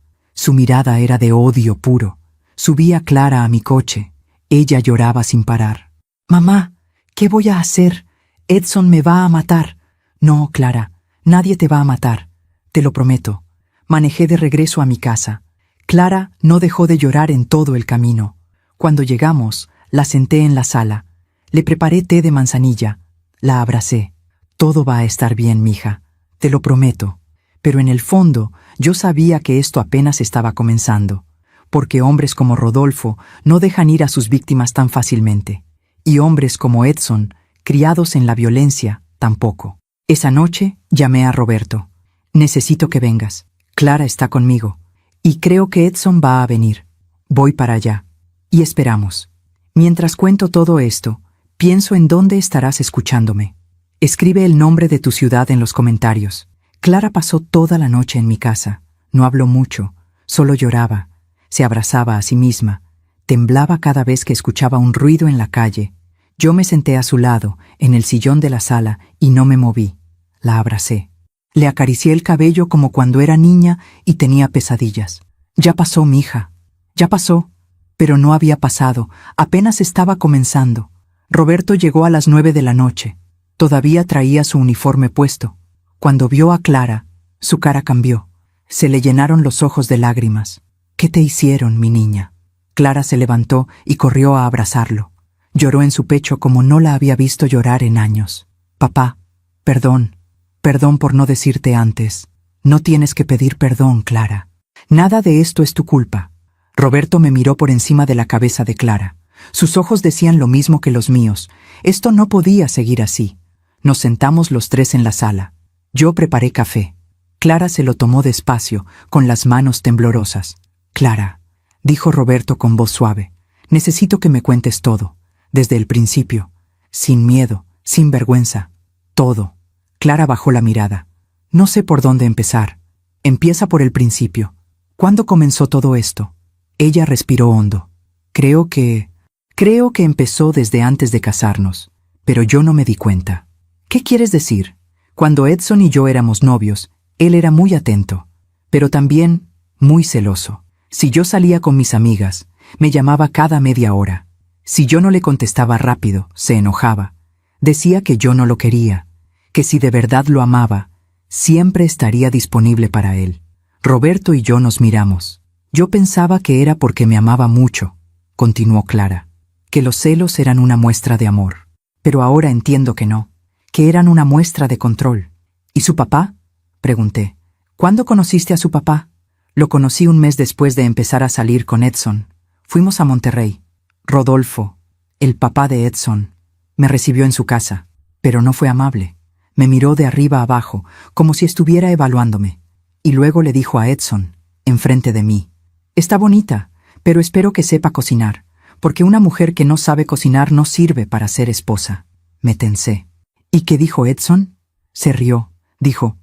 era de odio puro. Subí a Clara a mi coche. Ella lloraba sin parar. Mamá, ¿qué voy a hacer? Edson me va a matar. No, Clara, nadie te va a matar. Te lo prometo. Manejé de regreso a mi casa. Clara no dejó de llorar en todo el camino. Cuando llegamos, la senté en la sala. Le preparé té de manzanilla. La abracé. Todo va a estar bien, mija. Te lo prometo. Pero en el fondo, yo sabía que esto apenas estaba comenzando. Porque hombres como Rodolfo no dejan ir a sus víctimas tan fácilmente. Y hombres como Edson, criados en la violencia, tampoco. Esa noche llamé a Roberto. Necesito que vengas. Clara está conmigo. Y creo que Edson va a venir. Voy para allá. Y esperamos. Mientras cuento todo esto, pienso en dónde estarás escuchándome. Escribe el nombre de tu ciudad en los comentarios. Clara pasó toda la noche en mi casa. No habló mucho, solo lloraba. Se abrazaba a sí misma. Temblaba cada vez que escuchaba un ruido en la calle. Yo me senté a su lado, en el sillón de la sala, y no me moví. La abracé. Le acaricié el cabello como cuando era niña y tenía pesadillas. Ya pasó, mija. Ya pasó. Pero no había pasado, apenas estaba comenzando. Roberto llegó a las 9 de la noche. Todavía traía su uniforme puesto. Cuando vio a Clara, su cara cambió. Se le llenaron los ojos de lágrimas. ¿Qué te hicieron, mi niña? Clara se levantó y corrió a abrazarlo. Lloró en su pecho como no la había visto llorar en años. Papá, perdón. Perdón por no decirte antes. No tienes que pedir perdón, Clara. Nada de esto es tu culpa. Roberto me miró por encima de la cabeza de Clara. Sus ojos decían lo mismo que los míos. Esto no podía seguir así. Nos sentamos los tres en la sala. Yo preparé café. Clara se lo tomó despacio, con las manos temblorosas. Clara, dijo Roberto con voz suave, necesito que me cuentes todo, desde el principio, sin miedo, sin vergüenza, todo. Clara bajó la mirada. No sé por dónde empezar. Empieza por el principio. ¿Cuándo comenzó todo esto? Ella respiró hondo. Creo que empezó desde antes de casarnos, pero yo no me di cuenta. ¿Qué quieres decir? Cuando Edson y yo éramos novios, él era muy atento, pero también muy celoso. Si yo salía con mis amigas, me llamaba cada media hora. Si yo no le contestaba rápido, se enojaba. Decía que yo no lo quería, que si de verdad lo amaba, siempre estaría disponible para él. Roberto y yo nos miramos. Yo pensaba que era porque me amaba mucho, continuó Clara, que los celos eran una muestra de amor. Pero ahora entiendo que no, que eran una muestra de control. ¿Y su papá? Pregunté. ¿Cuándo conociste a su papá? Lo conocí un mes después de empezar a salir con Edson. Fuimos a Monterrey. Rodolfo, el papá de Edson, me recibió en su casa, pero no fue amable. Me miró de arriba abajo, como si estuviera evaluándome. Y luego le dijo a Edson, enfrente de mí, «Está bonita, pero espero que sepa cocinar, porque una mujer que no sabe cocinar no sirve para ser esposa». Me tensé. ¿Y qué dijo Edson? Se rió. Dijo,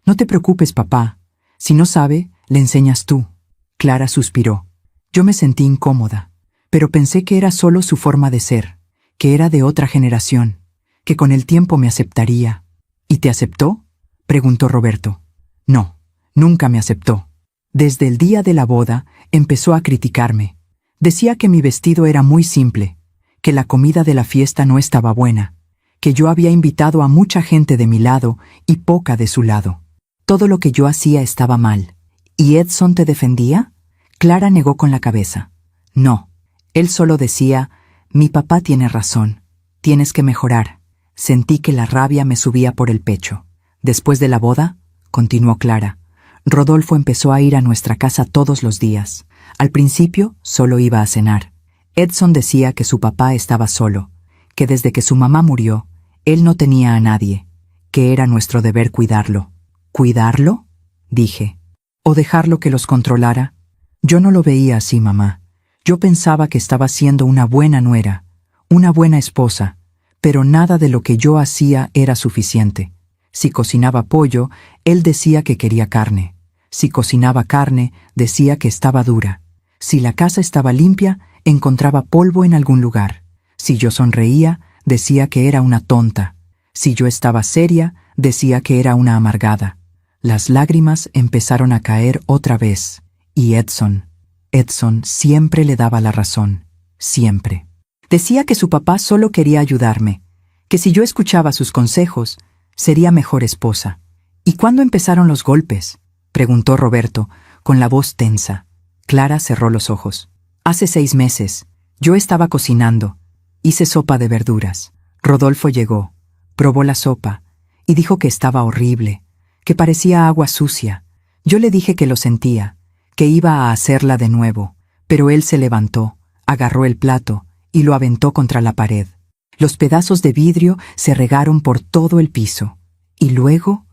«No te preocupes, papá. Si no sabe, le enseñas tú». Clara suspiró. Yo me sentí incómoda, pero pensé que era solo su forma de ser, que era de otra generación, que con el tiempo me aceptaría. ¿Y te aceptó? Preguntó Roberto. No, nunca me aceptó. Desde el día de la boda empezó a criticarme. Decía que mi vestido era muy simple, que la comida de la fiesta no estaba buena, que yo había invitado a mucha gente de mi lado y poca de su lado. Todo lo que yo hacía estaba mal. ¿Y Edson te defendía? Clara negó con la cabeza. No. Él solo decía, mi papá tiene razón. Tienes que mejorar. Sentí que la rabia me subía por el pecho. Después de la boda, continuó Clara, Rodolfo empezó a ir a nuestra casa todos los días. Al principio solo iba a cenar. Edson decía que su papá estaba solo, que desde que su mamá murió, él no tenía a nadie, que era nuestro deber cuidarlo. ¿Cuidarlo?, dije. ¿O dejarlo que los controlara? Yo no lo veía así, mamá. Yo pensaba que estaba siendo una buena nuera, una buena esposa, pero nada de lo que yo hacía era suficiente. Si cocinaba pollo, él decía que quería carne. Si cocinaba carne, decía que estaba dura. Si la casa estaba limpia, encontraba polvo en algún lugar. Si yo sonreía, decía que era una tonta. Si yo estaba seria, decía que era una amargada. Las lágrimas empezaron a caer otra vez. Y Edson siempre le daba la razón. Siempre. Decía que su papá solo quería ayudarme, que si yo escuchaba sus consejos, sería mejor esposa. ¿Y cuándo empezaron los golpes?, preguntó Roberto, con la voz tensa. Clara cerró los ojos. Hace 6 meses. Yo estaba cocinando. Hice sopa de verduras. Rodolfo llegó, probó la sopa, y dijo que estaba horrible, que parecía agua sucia. Yo le dije que lo sentía, que iba a hacerla de nuevo, pero él se levantó, agarró el plato y lo aventó contra la pared. Los pedazos de vidrio se regaron por todo el piso. Y luego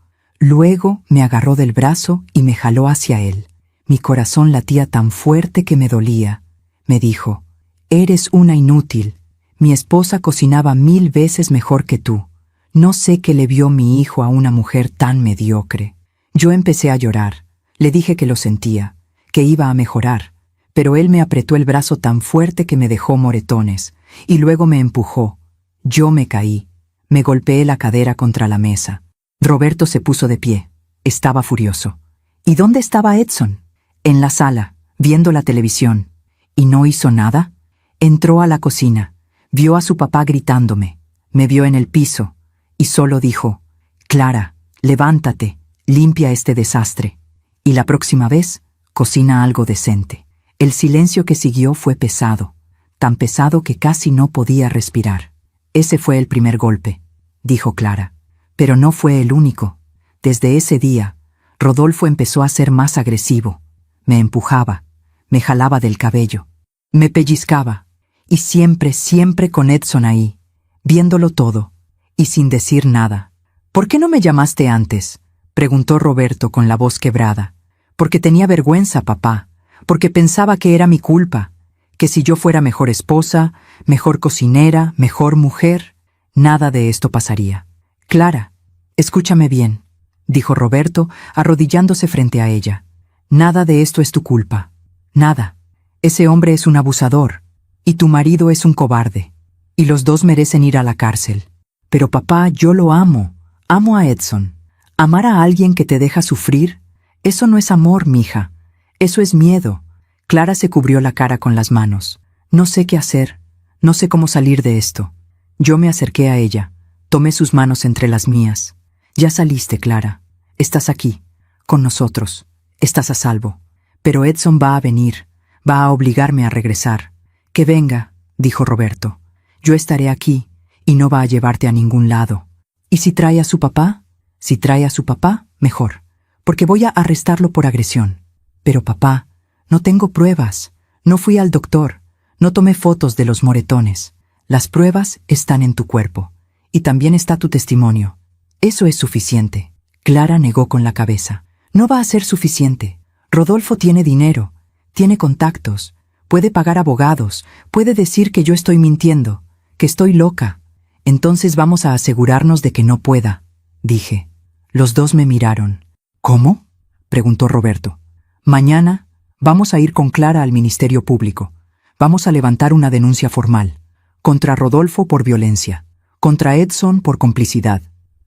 me agarró del brazo y me jaló hacia él. Mi corazón latía tan fuerte que me dolía. Me dijo, «Eres una inútil. Mi esposa cocinaba 1000 veces mejor que tú. No sé qué le vio mi hijo a una mujer tan mediocre». Yo empecé a llorar. Le dije que lo sentía, que iba a mejorar, pero él me apretó el brazo tan fuerte que me dejó moretones, y luego me empujó. Yo me caí. Me golpeé la cadera contra la mesa. Roberto se puso de pie. Estaba furioso. ¿Y dónde estaba Edson? En la sala, viendo la televisión. ¿Y no hizo nada? Entró a la cocina. Vio a su papá gritándome. Me vio en el piso. Y solo dijo, «Clara, levántate, limpia este desastre. Y la próxima vez, cocina algo decente». El silencio que siguió fue pesado. Tan pesado que casi no podía respirar. «Ese fue el primer golpe», dijo Clara. «Pero no fue el único. Desde ese día, Rodolfo empezó a ser más agresivo. Me empujaba, me jalaba del cabello, me pellizcaba, y siempre con Edson ahí, viéndolo todo, y sin decir nada. «¿Por qué no me llamaste antes?», preguntó Roberto con la voz quebrada. «Porque tenía vergüenza, papá, porque pensaba que era mi culpa, que si yo fuera mejor esposa, mejor cocinera, mejor mujer, nada de esto pasaría». «Clara, escúchame bien», dijo Roberto, arrodillándose frente a ella. «Nada de esto es tu culpa. Nada. Ese hombre es un abusador, y tu marido es un cobarde, y los dos merecen ir a la cárcel. Pero papá, yo lo amo. Amo a Edson. Amar a alguien que te deja sufrir, eso no es amor, mija. Eso es miedo». Clara se cubrió la cara con las manos. «No sé qué hacer. No sé cómo salir de esto». Yo me acerqué a ella. Tomé sus manos entre las mías. «Ya saliste, Clara. Estás aquí, con nosotros. Estás a salvo. Pero Edson va a venir. Va a obligarme a regresar». «Que venga», dijo Roberto. «Yo estaré aquí, y no va a llevarte a ningún lado. ¿Y si trae a su papá? Si trae a su papá, mejor, porque voy a arrestarlo por agresión. Pero papá, no tengo pruebas. No fui al doctor. No tomé fotos de los moretones. Las pruebas están en tu cuerpo. Y también está tu testimonio. Eso es suficiente». Clara negó con la cabeza. «No va a ser suficiente. Rodolfo tiene dinero, tiene contactos, puede pagar abogados, puede decir que yo estoy mintiendo, que estoy loca. Entonces vamos a asegurarnos de que no pueda», dije. Los dos me miraron. «¿Cómo?», preguntó Roberto. «Mañana vamos a ir con Clara al Ministerio Público. Vamos a levantar una denuncia formal. Contra Rodolfo por violencia. Contra Edson por complicidad».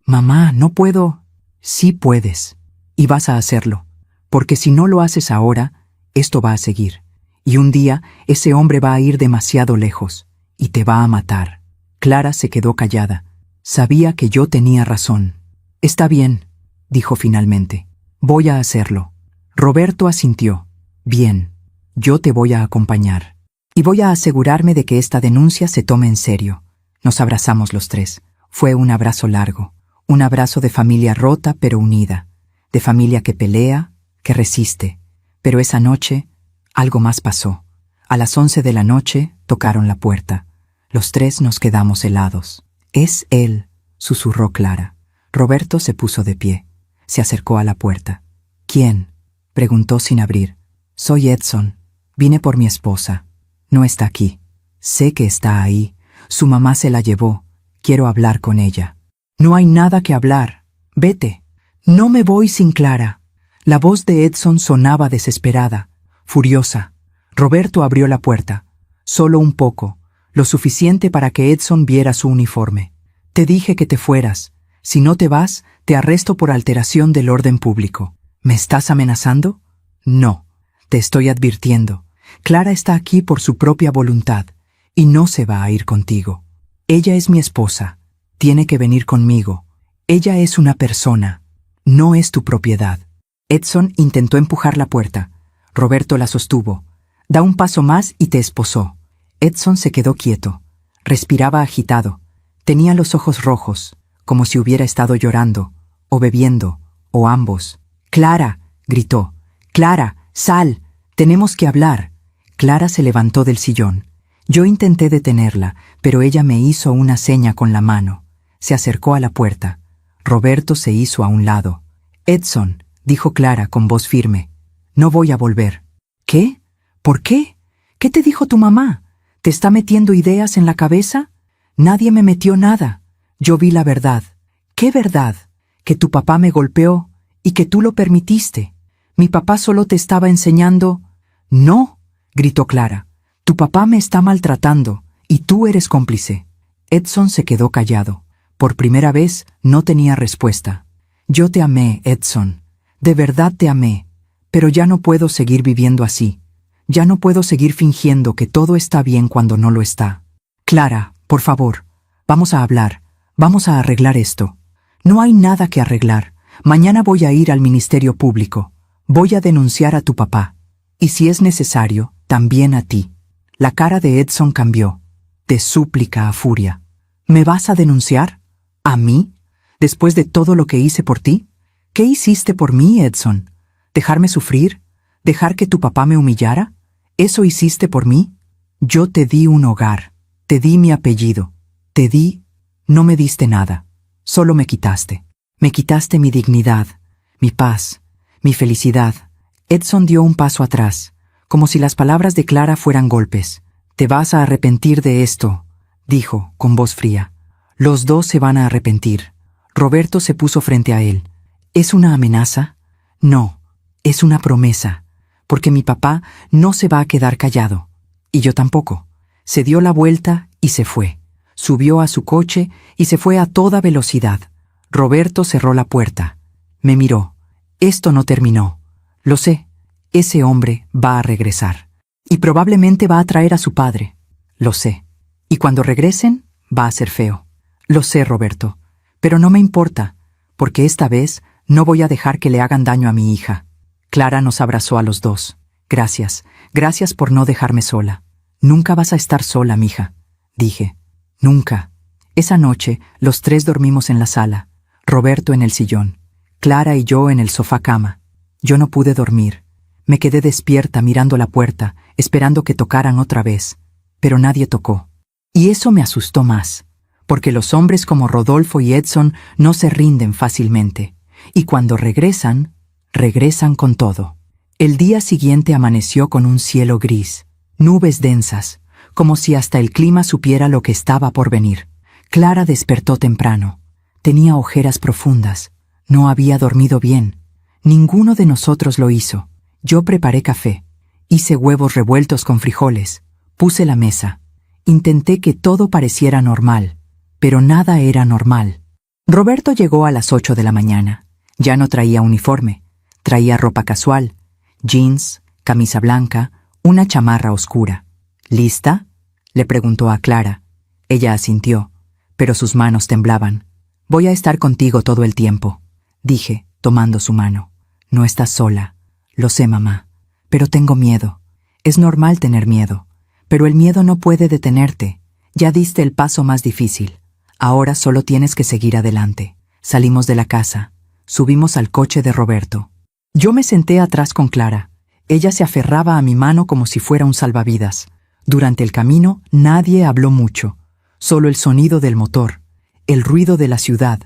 «Mamá, no puedo». «Sí puedes. Y vas a hacerlo. Porque si no lo haces ahora, esto va a seguir. Y un día ese hombre va a ir demasiado lejos. Y te va a matar». Clara se quedó callada. Sabía que yo tenía razón. Está bien, dijo finalmente. Voy a hacerlo. Roberto asintió. Bien, yo te voy a acompañar. Y voy a asegurarme de que esta denuncia se tome en serio. Nos abrazamos los tres. Fue un abrazo largo. Un abrazo de familia rota pero unida. De familia que pelea, que resiste. Pero esa noche, algo más pasó. A las 11 de la noche, tocaron la puerta. Los tres nos quedamos helados. «Es él», susurró Clara. Roberto se puso de pie. Se acercó a la puerta. «¿Quién?», preguntó sin abrir. «Soy Edson. Vine por mi esposa. No está aquí. Sé que está ahí. Su mamá se la llevó. Quiero hablar con ella». «No hay nada que hablar. Vete». «No me voy sin Clara». La voz de Edson sonaba desesperada, furiosa. Roberto abrió la puerta. Solo un poco, lo suficiente para que Edson viera su uniforme. «Te dije que te fueras. Si no te vas, te arresto por alteración del orden público». «¿Me estás amenazando?» «No. Te estoy advirtiendo. Clara está aquí por su propia voluntad y no se va a ir contigo. Ella es mi esposa. Tiene que venir conmigo. Ella es una persona. No es tu propiedad». Edson intentó empujar la puerta. Roberto la sostuvo. «Da un paso más y te esposó». Edson se quedó quieto. Respiraba agitado. Tenía los ojos rojos, como si hubiera estado llorando, o bebiendo, o ambos. «Clara», gritó. «Clara, sal. Tenemos que hablar». Clara se levantó del sillón. Yo intenté detenerla, pero ella me hizo una seña con la mano. Se acercó a la puerta. Roberto se hizo a un lado. «Edson», dijo Clara con voz firme, «no voy a volver». «¿Qué? ¿Por qué? ¿Qué te dijo tu mamá? ¿Te está metiendo ideas en la cabeza?» «Nadie me metió nada. Yo vi la verdad». «¿Qué verdad? Que tu papá me golpeó y que tú lo permitiste. Mi papá solo te estaba enseñando». «No», gritó Clara. «Tu papá me está maltratando y tú eres cómplice». Edson se quedó callado. Por primera vez no tenía respuesta. «Yo te amé, Edson. De verdad te amé. Pero ya no puedo seguir viviendo así. Ya no puedo seguir fingiendo que todo está bien cuando no lo está. Clara, por favor, vamos a hablar. Vamos a arreglar esto». «No hay nada que arreglar. Mañana voy a ir al Ministerio Público. Voy a denunciar a tu papá. Y si es necesario, también a ti». La cara de Edson cambió, de súplica a furia. «¿Me vas a denunciar? ¿A mí? ¿Después de todo lo que hice por ti? ¿Qué hiciste por mí, Edson? ¿Dejarme sufrir? ¿Dejar que tu papá me humillara? ¿Eso hiciste por mí? Yo te di un hogar, te di mi apellido, te di... No me diste nada, solo me quitaste. Me quitaste mi dignidad, mi paz, mi felicidad». Edson dio un paso atrás, como si las palabras de Clara fueran golpes. «Te vas a arrepentir de esto», dijo, con voz fría. «Los dos se van a arrepentir». Roberto se puso frente a él. «¿Es una amenaza?» «No, es una promesa, porque mi papá no se va a quedar callado. Y yo tampoco». Se dio la vuelta y se fue. Subió a su coche y se fue a toda velocidad. Roberto cerró la puerta. Me miró. «Esto no terminó. Lo sé. Ese hombre va a regresar. Y probablemente va a traer a su padre. Lo sé. Y cuando regresen, va a ser feo. Lo sé, Roberto. Pero no me importa, porque esta vez no voy a dejar que le hagan daño a mi hija». Clara nos abrazó a los dos. «Gracias. Gracias por no dejarme sola». «Nunca vas a estar sola, mija», dije. «Nunca». Esa noche, los tres dormimos en la sala. Roberto en el sillón. Clara y yo en el sofá cama. Yo no pude dormir. Me quedé despierta mirando la puerta, esperando que tocaran otra vez. Pero nadie tocó. Y eso me asustó más, porque los hombres como Rodolfo y Edson no se rinden fácilmente. Y cuando regresan, regresan con todo. El día siguiente amaneció con un cielo gris, nubes densas, como si hasta el clima supiera lo que estaba por venir. Clara despertó temprano. Tenía ojeras profundas. No había dormido bien. Ninguno de nosotros lo hizo. Yo preparé café. Hice huevos revueltos con frijoles. Puse la mesa. Intenté que todo pareciera normal, pero nada era normal. Roberto llegó a las 8 de la mañana. Ya no traía uniforme. Traía ropa casual, jeans, camisa blanca, una chamarra oscura. «¿Lista?», le preguntó a Clara. Ella asintió. pero sus manos temblaban. Voy a estar contigo todo el tiempo, dije, tomando su mano. No estás sola. Lo sé, mamá. Pero tengo miedo. Es normal tener miedo. Pero el miedo no puede detenerte. Ya diste el paso más difícil. Ahora solo tienes que seguir adelante. Salimos de la casa. Subimos al coche de Roberto. Yo me senté atrás con Clara. Ella se aferraba a mi mano como si fuera un salvavidas. Durante el camino nadie habló mucho. Solo el sonido del motor, el ruido de la ciudad,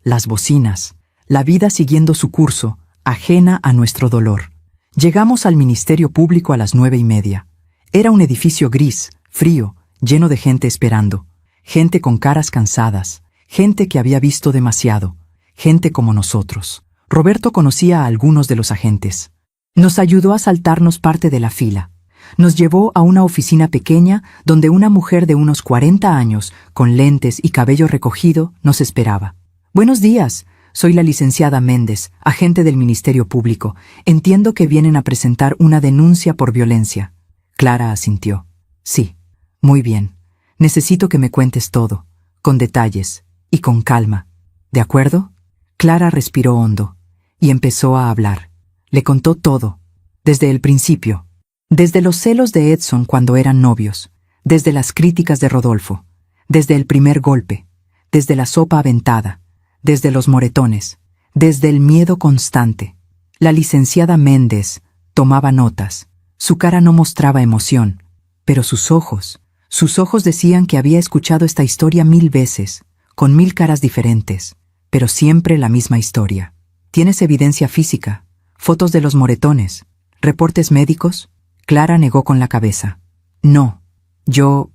las bocinas, la vida siguiendo su curso, ajena a nuestro dolor. Llegamos al Ministerio Público a las 9:30. Era un edificio gris, frío, lleno de gente esperando. Gente con caras cansadas, gente que había visto demasiado, gente como nosotros. Roberto conocía a algunos de los agentes. Nos ayudó a saltarnos parte de la fila. Nos llevó a una oficina pequeña donde una mujer de unos 40 años, con lentes y cabello recogido, nos esperaba. Buenos días, soy la licenciada Méndez, agente del Ministerio Público. Entiendo que vienen a presentar una denuncia por violencia. Clara asintió. Sí, muy bien. Necesito que me cuentes todo, con detalles y con calma. ¿De acuerdo? Clara respiró hondo y empezó a hablar. Le contó todo, desde el principio. Desde los celos de Edson cuando eran novios, desde las críticas de Rodolfo, desde el primer golpe, desde la sopa aventada, desde los moretones, desde el miedo constante. La licenciada Méndez tomaba notas. Su cara no mostraba emoción, pero sus ojos decían que había escuchado esta historia 1000 veces, con 1000 caras diferentes, pero siempre la misma historia. ¿Tienes evidencia física? ¿Fotos de los moretones? ¿Reportes médicos? Clara negó con la cabeza. No, yo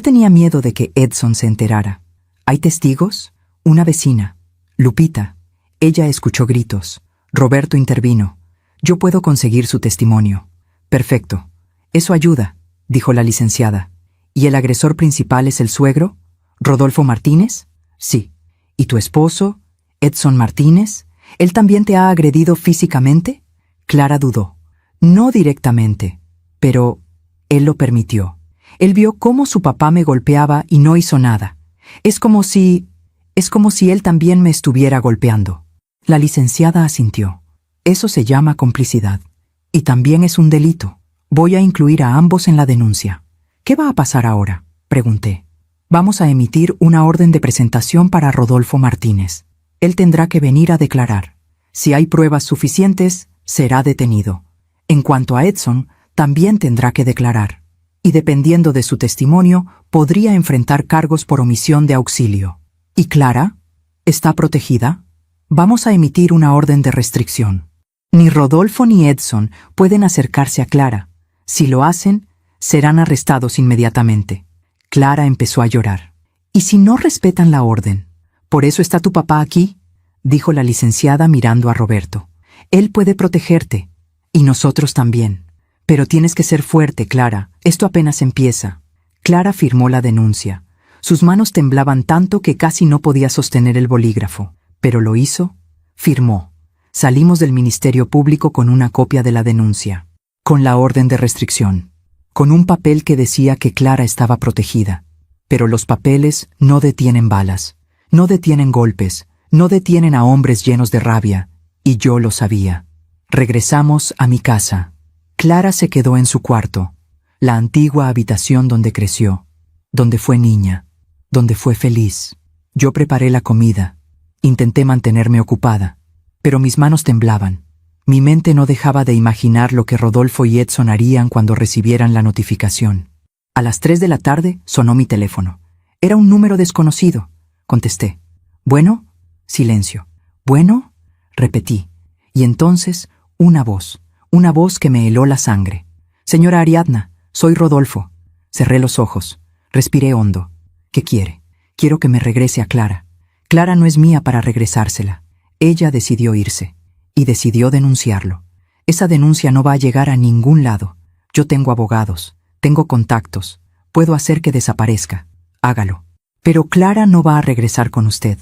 tenía miedo de que Edson se enterara. ¿Hay testigos? Una vecina. Lupita. Ella escuchó gritos. Roberto intervino. Yo puedo conseguir su testimonio. Perfecto. Eso ayuda, dijo la licenciada. ¿Y el agresor principal es el suegro? ¿Rodolfo Martínez? Sí. ¿Y tu esposo? ¿Edson Martínez? ¿Él también te ha agredido físicamente? Clara dudó. No directamente, pero él lo permitió. Él vio cómo su papá me golpeaba y no hizo nada. Es como si él también me estuviera golpeando. La licenciada asintió. Eso se llama complicidad. Y también es un delito. Voy a incluir a ambos en la denuncia. ¿Qué va a pasar ahora?, pregunté. Vamos a emitir una orden de presentación para Rodolfo Martínez. Él tendrá que venir a declarar. Si hay pruebas suficientes, será detenido. En cuanto a Edson, también tendrá que declarar. Y dependiendo de su testimonio, podría enfrentar cargos por omisión de auxilio. ¿Y Clara? ¿Está protegida? Vamos a emitir una orden de restricción. Ni Rodolfo ni Edson pueden acercarse a Clara. Si lo hacen, serán arrestados inmediatamente. Clara empezó a llorar. ¿Y si no respetan la orden? ¿Por eso está tu papá aquí?, dijo la licenciada mirando a Roberto. Él puede protegerte. Y nosotros también. Pero tienes que ser fuerte, Clara. Esto apenas empieza. Clara firmó la denuncia. Sus manos temblaban tanto que casi no podía sostener el bolígrafo. Pero lo hizo. Firmó. Salimos del Ministerio Público con una copia de la denuncia. Con la orden de restricción. Con un papel que decía que Clara estaba protegida. Pero los papeles no detienen balas. No detienen golpes. No detienen a hombres llenos de rabia. Y yo lo sabía. Regresamos a mi casa. Clara se quedó en su cuarto, la antigua habitación donde creció, donde fue niña, donde fue feliz. Yo preparé la comida. Intenté mantenerme ocupada, pero mis manos temblaban. Mi mente no dejaba de imaginar lo que Rodolfo y Edson harían cuando recibieran la notificación. A las 3 de la tarde sonó mi teléfono. Era un número desconocido. Contesté. ¿Bueno? Silencio. ¿Bueno? Repetí. Y entonces, una voz que me heló la sangre. Señora Ariadna, soy Rodolfo. Cerré los ojos. Respiré hondo. ¿Qué quiere? Quiero que me regrese a Clara. Clara no es mía para regresársela. Ella decidió irse. Y decidió denunciarlo. Esa denuncia no va a llegar a ningún lado. Yo tengo abogados. Tengo contactos. Puedo hacer que desaparezca. Hágalo. Pero Clara no va a regresar con usted.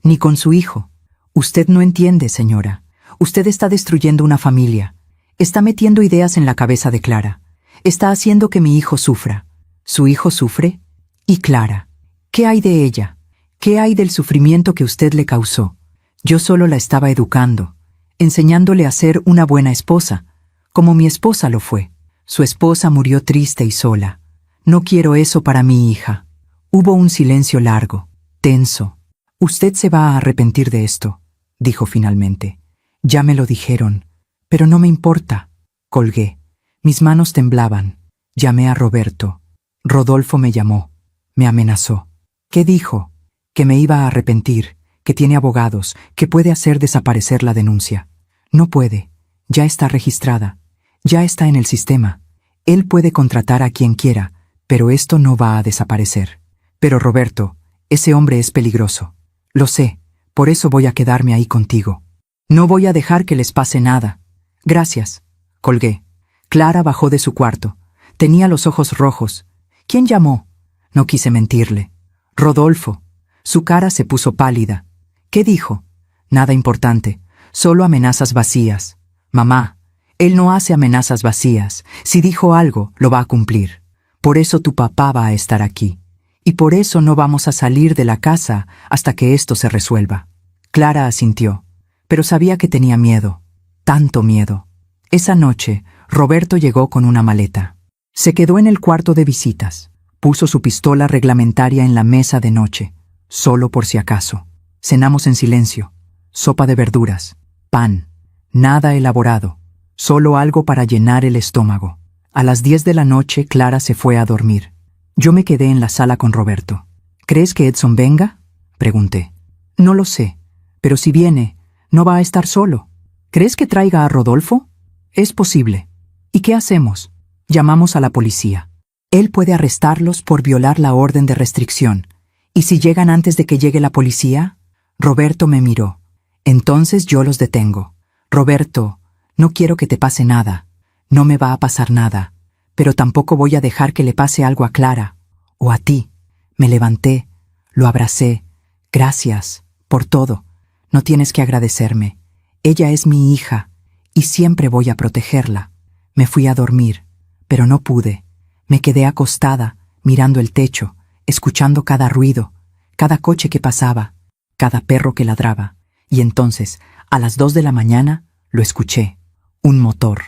Ni con su hijo. Usted no entiende, señora. Usted está destruyendo una familia. Está metiendo ideas en la cabeza de Clara. Está haciendo que mi hijo sufra. ¿Su hijo sufre? ¿Y Clara? ¿Qué hay de ella? ¿Qué hay del sufrimiento que usted le causó? Yo solo la estaba educando, enseñándole a ser una buena esposa, como mi esposa lo fue. Su esposa murió triste y sola. No quiero eso para mi hija. Hubo un silencio largo, tenso. Usted se va a arrepentir de esto, dijo finalmente. Ya me lo dijeron, pero no me importa. Colgué. Mis manos temblaban. Llamé a Roberto. Rodolfo me llamó. Me amenazó. ¿Qué dijo? Que me iba a arrepentir, que tiene abogados, que puede hacer desaparecer la denuncia. No puede. Ya está registrada. Ya está en el sistema. Él puede contratar a quien quiera, pero esto no va a desaparecer. Pero Roberto, ese hombre es peligroso. Lo sé, por eso voy a quedarme ahí contigo. No voy a dejar que les pase nada. Gracias. Colgué. Clara bajó de su cuarto. Tenía los ojos rojos. ¿Quién llamó? No quise mentirle. Rodolfo. Su cara se puso pálida. ¿Qué dijo? Nada importante, solo amenazas vacías. Mamá, él no hace amenazas vacías. Si dijo algo, lo va a cumplir. Por eso tu papá va a estar aquí. Y por eso no vamos a salir de la casa hasta que esto se resuelva. Clara asintió, pero sabía que tenía miedo. Tanto miedo. Esa noche, Roberto llegó con una maleta. Se quedó en el cuarto de visitas. Puso su pistola reglamentaria en la mesa de noche, solo por si acaso. Cenamos en silencio. Sopa de verduras, pan, nada elaborado, solo algo para llenar el estómago. A las 10 de la noche, Clara se fue a dormir. Yo me quedé en la sala con Roberto. ¿Crees que Edson venga? Pregunté. No lo sé, pero si viene, no va a estar solo. ¿Crees que traiga a Rodolfo? Es posible. ¿Y qué hacemos? Llamamos a la policía. Él puede arrestarlos por violar la orden de restricción. ¿Y si llegan antes de que llegue la policía? Roberto me miró. Entonces yo los detengo. Roberto, no quiero que te pase nada. No me va a pasar nada. Pero tampoco voy a dejar que le pase algo a Clara. O a ti. Me levanté. Lo abracé. Gracias. Por todo. No tienes que agradecerme. Ella es mi hija. Y siempre voy a protegerla. Me fui a dormir. Pero no pude. Me quedé acostada, mirando el techo, escuchando cada ruido, cada coche que pasaba, cada perro que ladraba. Y entonces, a las 2 de la mañana, lo escuché. Un motor.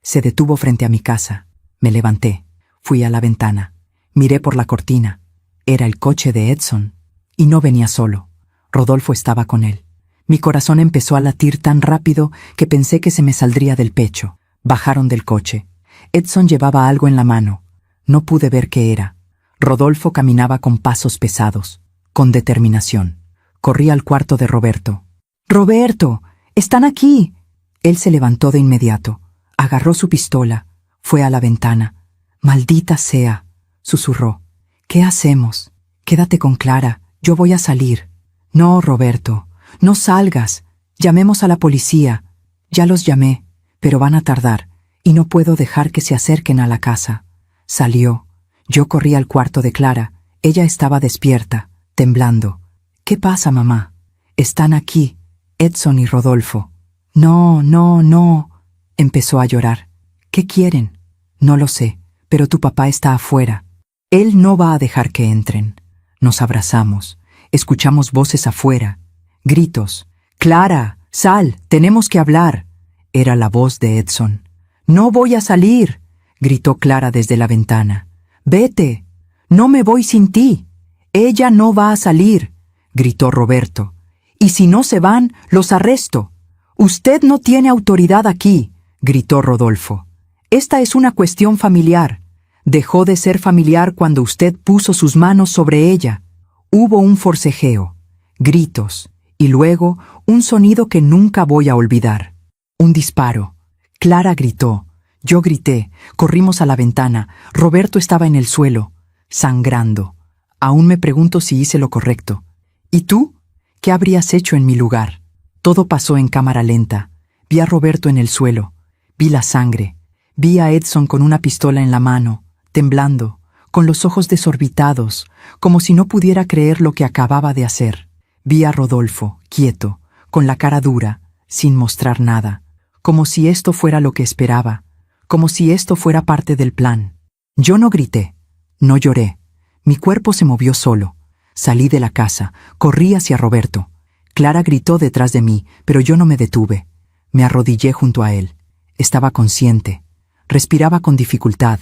Se detuvo frente a mi casa. Me levanté. Fui a la ventana. Miré por la cortina. Era el coche de Edson. Y no venía solo. Rodolfo estaba con él. Mi corazón empezó a latir tan rápido que pensé que se me saldría del pecho. Bajaron del coche. Edson llevaba algo en la mano. No pude ver qué era. Rodolfo caminaba con pasos pesados, con determinación. Corrí al cuarto de Roberto. ¡Roberto! ¡Están aquí! Él se levantó de inmediato. Agarró su pistola. Fue a la ventana. «Maldita sea», susurró. «¿Qué hacemos? Quédate con Clara. Yo voy a salir». «No, Roberto. No salgas. Llamemos a la policía». «Ya los llamé, pero van a tardar, y no puedo dejar que se acerquen a la casa». Salió. Yo corrí al cuarto de Clara. Ella estaba despierta, temblando. «¿Qué pasa, mamá?» «Están aquí, Edson y Rodolfo». «No, no, no». Empezó a llorar. «¿Qué quieren?» «No lo sé, pero tu papá está afuera. Él no va a dejar que entren». Nos abrazamos. Escuchamos voces afuera. Gritos. «Clara, sal, tenemos que hablar». Era la voz de Edson. «No voy a salir», gritó Clara desde la ventana. «Vete. No me voy sin ti». «Ella no va a salir», gritó Roberto. «Y si no se van, los arresto». «Usted no tiene autoridad aquí», gritó Rodolfo. «Esta es una cuestión familiar. Dejó de ser familiar cuando usted puso sus manos sobre ella». Hubo un forcejeo, gritos, y luego un sonido que nunca voy a olvidar. Un disparo. Clara gritó. Yo grité. Corrimos a la ventana. Roberto estaba en el suelo, sangrando. Aún me pregunto si hice lo correcto. ¿Y tú? ¿Qué habrías hecho en mi lugar? Todo pasó en cámara lenta. Vi a Roberto en el suelo. Vi la sangre. Vi a Edson con una pistola en la mano, temblando, con los ojos desorbitados, como si no pudiera creer lo que acababa de hacer. Vi a Rodolfo, quieto, con la cara dura, sin mostrar nada, como si esto fuera lo que esperaba, como si esto fuera parte del plan. Yo no grité, no lloré. Mi cuerpo se movió solo. Salí de la casa, corrí hacia Roberto. Clara gritó detrás de mí, pero yo no me detuve. Me arrodillé junto a él. Estaba consciente. Respiraba con dificultad.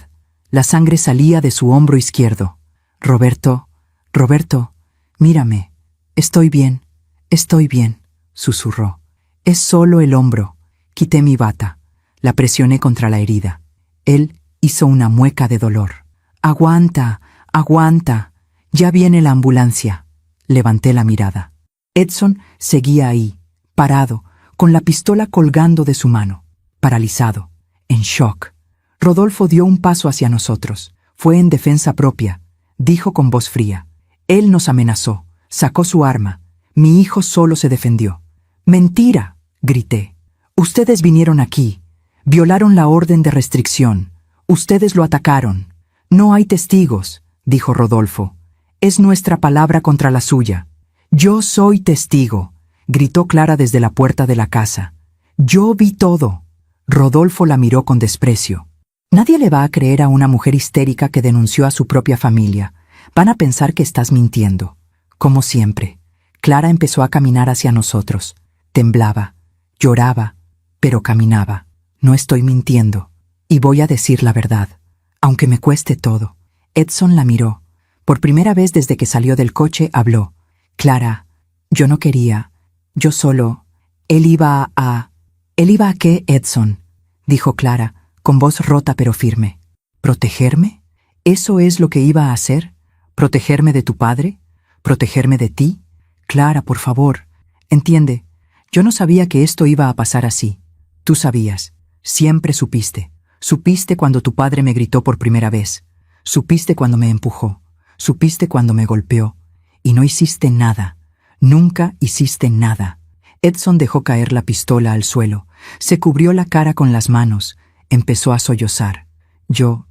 La sangre salía de su hombro izquierdo. Roberto, Roberto, mírame. Estoy bien, susurró. Es solo el hombro. Quité mi bata. La presioné contra la herida. Él hizo una mueca de dolor. Aguanta, aguanta. Ya viene la ambulancia. Levanté la mirada. Edson seguía ahí, parado, con la pistola colgando de su mano, paralizado, en shock. Rodolfo dio un paso hacia nosotros. Fue en defensa propia, dijo con voz fría. Él nos amenazó, sacó su arma. Mi hijo solo se defendió. ¡Mentira!, grité. Ustedes vinieron aquí, violaron la orden de restricción. Ustedes lo atacaron. No hay testigos, dijo Rodolfo. Es nuestra palabra contra la suya. Yo soy testigo, gritó Clara desde la puerta de la casa. Yo vi todo. Rodolfo la miró con desprecio. Nadie le va a creer a una mujer histérica que denunció a su propia familia. Van a pensar que estás mintiendo. Como siempre, Clara empezó a caminar hacia nosotros. Temblaba, lloraba, pero caminaba. No estoy mintiendo. Y voy a decir la verdad, aunque me cueste todo. Edson la miró. Por primera vez desde que salió del coche habló. Clara, yo no quería. Yo solo. ¿Él iba a qué, Edson?, dijo Clara, con voz rota pero firme. ¿Protegerme? ¿Eso es lo que iba a hacer? ¿Protegerme de tu padre? ¿Protegerme de ti? Clara, por favor, entiende. Yo no sabía que esto iba a pasar así. Tú sabías. Siempre supiste. Supiste cuando tu padre me gritó por primera vez. Supiste cuando me empujó. Supiste cuando me golpeó. Y no hiciste nada. Nunca hiciste nada. Edson dejó caer la pistola al suelo. Se cubrió la cara con las manos. Empezó a sollozar. Yo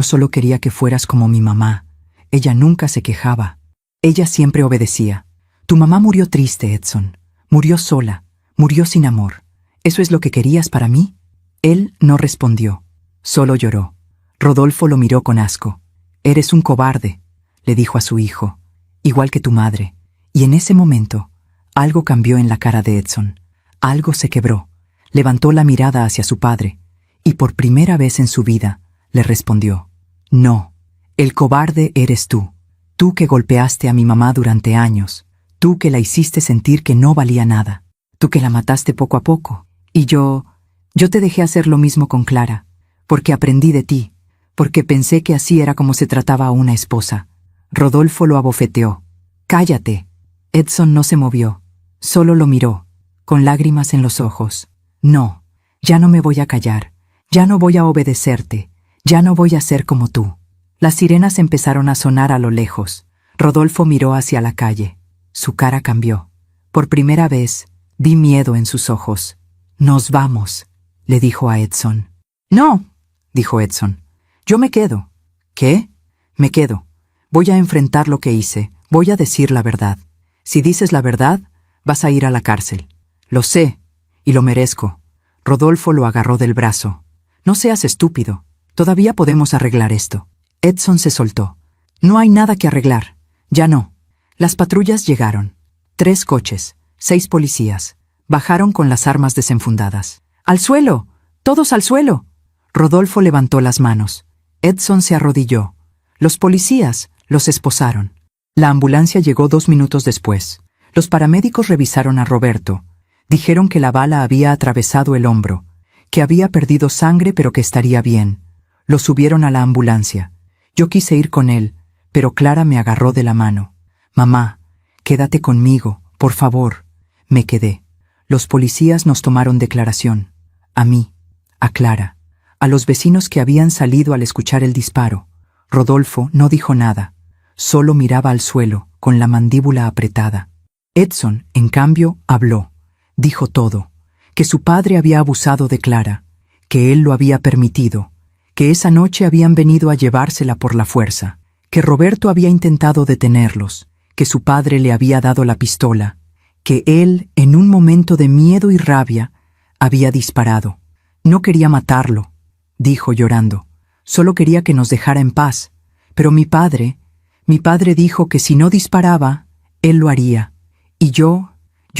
solo quería que fueras como mi mamá. Ella nunca se quejaba. Ella siempre obedecía. Tu mamá murió triste, Edson. Murió sola. Murió sin amor. ¿Eso es lo que querías para mí? Él no respondió. Solo lloró. Rodolfo lo miró con asco. Eres un cobarde, le dijo a su hijo. Igual que tu madre. Y en ese momento, algo cambió en la cara de Edson. Algo se quebró. Levantó la mirada hacia su padre. Y por primera vez en su vida, le respondió. No, el cobarde eres tú. Tú que golpeaste a mi mamá durante años. Tú que la hiciste sentir que no valía nada. Tú que la mataste poco a poco. Y yo te dejé hacer lo mismo con Clara. Porque aprendí de ti. Porque pensé que así era como se trataba a una esposa. Rodolfo lo abofeteó. Cállate. Edson no se movió. Solo lo miró, con lágrimas en los ojos. No, ya no me voy a callar. Ya no voy a obedecerte. Ya no voy a ser como tú. Las sirenas empezaron a sonar a lo lejos. Rodolfo miró hacia la calle. Su cara cambió. Por primera vez, vi miedo en sus ojos. Nos vamos, le dijo a Edson. No, dijo Edson. Yo me quedo. ¿Qué? Me quedo. Voy a enfrentar lo que hice. Voy a decir la verdad. Si dices la verdad, vas a ir a la cárcel. Lo sé, y lo merezco. Rodolfo lo agarró del brazo. No seas estúpido. Todavía podemos arreglar esto. Edson se soltó. No hay nada que arreglar. Ya no. Las patrullas llegaron. 3 coches, 6 policías. Bajaron con las armas desenfundadas. ¡Al suelo! ¡Todos al suelo! Rodolfo levantó las manos. Edson se arrodilló. Los policías los esposaron. La ambulancia llegó 2 minutos después. Los paramédicos revisaron a Roberto. Dijeron que la bala había atravesado el hombro, que había perdido sangre pero que estaría bien. Lo subieron a la ambulancia. Yo quise ir con él, pero Clara me agarró de la mano. Mamá, quédate conmigo, por favor. Me quedé. Los policías nos tomaron declaración. A mí, a Clara, a los vecinos que habían salido al escuchar el disparo. Rodolfo no dijo nada. Solo miraba al suelo, con la mandíbula apretada. Edson, en cambio, habló. Dijo todo. Que su padre había abusado de Clara, que él lo había permitido, que esa noche habían venido a llevársela por la fuerza, que Roberto había intentado detenerlos, que su padre le había dado la pistola, que él, en un momento de miedo y rabia, había disparado. No quería matarlo, dijo llorando. Solo quería que nos dejara en paz. Pero mi padre Mi padre dijo que si no disparaba, él lo haría. Y yo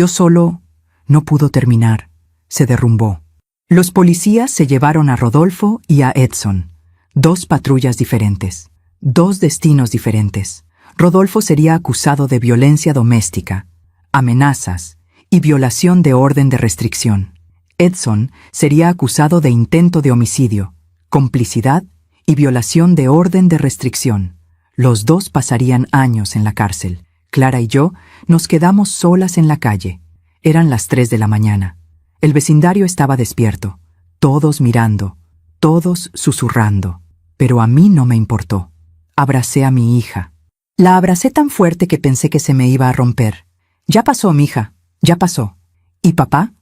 solo, no pudo terminar. Se derrumbó. Los policías se llevaron a Rodolfo y a Edson. 2 patrullas diferentes. 2 destinos diferentes. Rodolfo sería acusado de violencia doméstica, amenazas y violación de orden de restricción. Edson sería acusado de intento de homicidio, complicidad y violación de orden de restricción. Los 2 pasarían años en la cárcel. Clara y yo nos quedamos solas en la calle. Eran las 3 de la mañana. El vecindario estaba despierto, todos mirando, todos susurrando. Pero a mí no me importó. Abracé a mi hija. La abracé tan fuerte que pensé que se me iba a romper. Ya pasó, mija, ya pasó. ¿Y papá?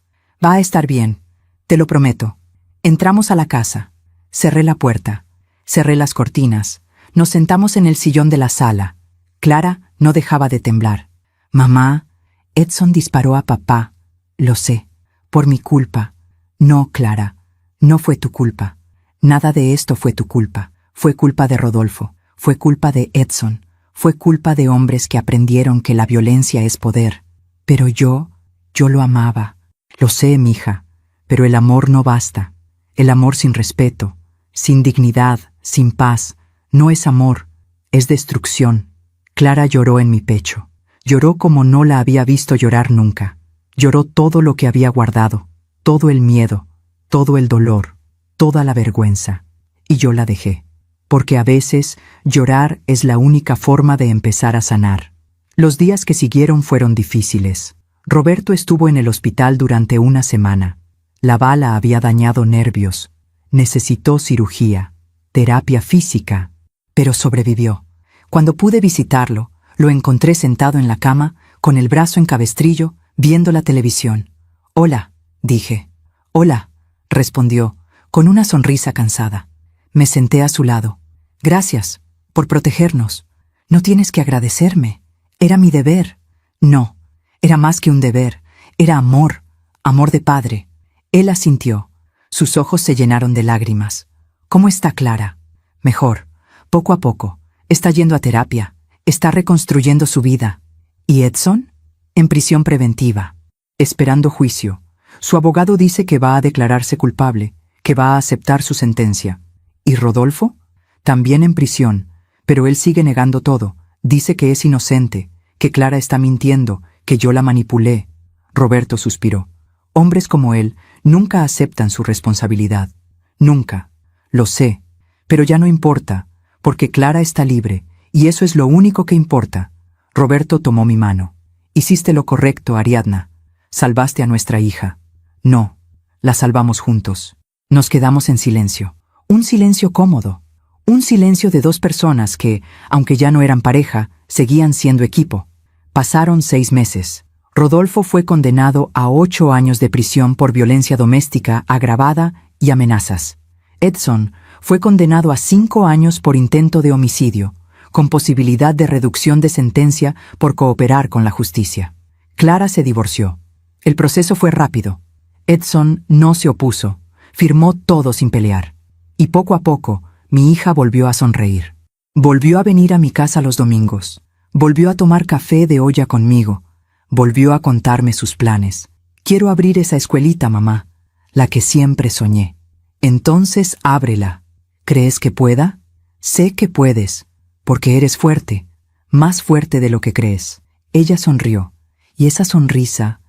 Va a estar bien, te lo prometo. Entramos a la casa. Cerré la puerta. Cerré las cortinas. Nos sentamos en el sillón de la sala. Clara no dejaba de temblar. Mamá, Edson disparó a papá. Lo sé, por mi culpa. No, Clara, no fue tu culpa. Nada de esto fue tu culpa. Fue culpa de Rodolfo. Fue culpa de Edson. Fue culpa de hombres que aprendieron que la violencia es poder. Pero yo lo amaba. Lo sé, mija, pero el amor no basta. El amor sin respeto, sin dignidad, sin paz, no es amor, es destrucción. Clara lloró en mi pecho. Lloró como no la había visto llorar nunca. Lloró todo lo que había guardado, todo el miedo, todo el dolor, toda la vergüenza. Y yo la dejé. Porque a veces llorar es la única forma de empezar a sanar. Los días que siguieron fueron difíciles. Roberto estuvo en el hospital durante una semana. La bala había dañado nervios. Necesitó cirugía, terapia física, pero sobrevivió. Cuando pude visitarlo, lo encontré sentado en la cama, con el brazo en cabestrillo, viendo la televisión. «Hola», dije. «Hola», respondió, con una sonrisa cansada. Me senté a su lado. «Gracias, por protegernos. No tienes que agradecerme. Era mi deber». «No, era más que un deber. Era amor, amor de padre». Él asintió. Sus ojos se llenaron de lágrimas. «¿Cómo está Clara?» «Mejor, poco a poco. Está yendo a terapia. Está reconstruyendo su vida». «¿Y Edson?» «En prisión preventiva, esperando juicio. Su abogado dice que va a declararse culpable, que va a aceptar su sentencia». «¿Y Rodolfo?» «También en prisión, pero él sigue negando todo. Dice que es inocente, que Clara está mintiendo, que yo la manipulé». Roberto suspiró. «Hombres como él nunca aceptan su responsabilidad. Nunca. Lo sé. Pero ya no importa, porque Clara está libre, y eso es lo único que importa». Roberto tomó mi mano. «Hiciste lo correcto, Ariadna. Salvaste a nuestra hija». «No, la salvamos juntos». Nos quedamos en silencio. Un silencio cómodo. Un silencio de 2 personas que, aunque ya no eran pareja, seguían siendo equipo. Pasaron 6 meses. Rodolfo fue condenado a 8 años de prisión por violencia doméstica agravada y amenazas. Edson fue condenado a 5 años por intento de homicidio, con posibilidad de reducción de sentencia por cooperar con la justicia. Clara se divorció. El proceso fue rápido. Edson no se opuso. Firmó todo sin pelear. Y poco a poco, mi hija volvió a sonreír. Volvió a venir a mi casa los domingos. Volvió a tomar café de olla conmigo. Volvió a contarme sus planes. «Quiero abrir esa escuelita, mamá, la que siempre soñé». «Entonces ábrela. ¿Crees que pueda?» «Sé que puedes, porque eres fuerte, más fuerte de lo que crees». Ella sonrió, y esa sonrisa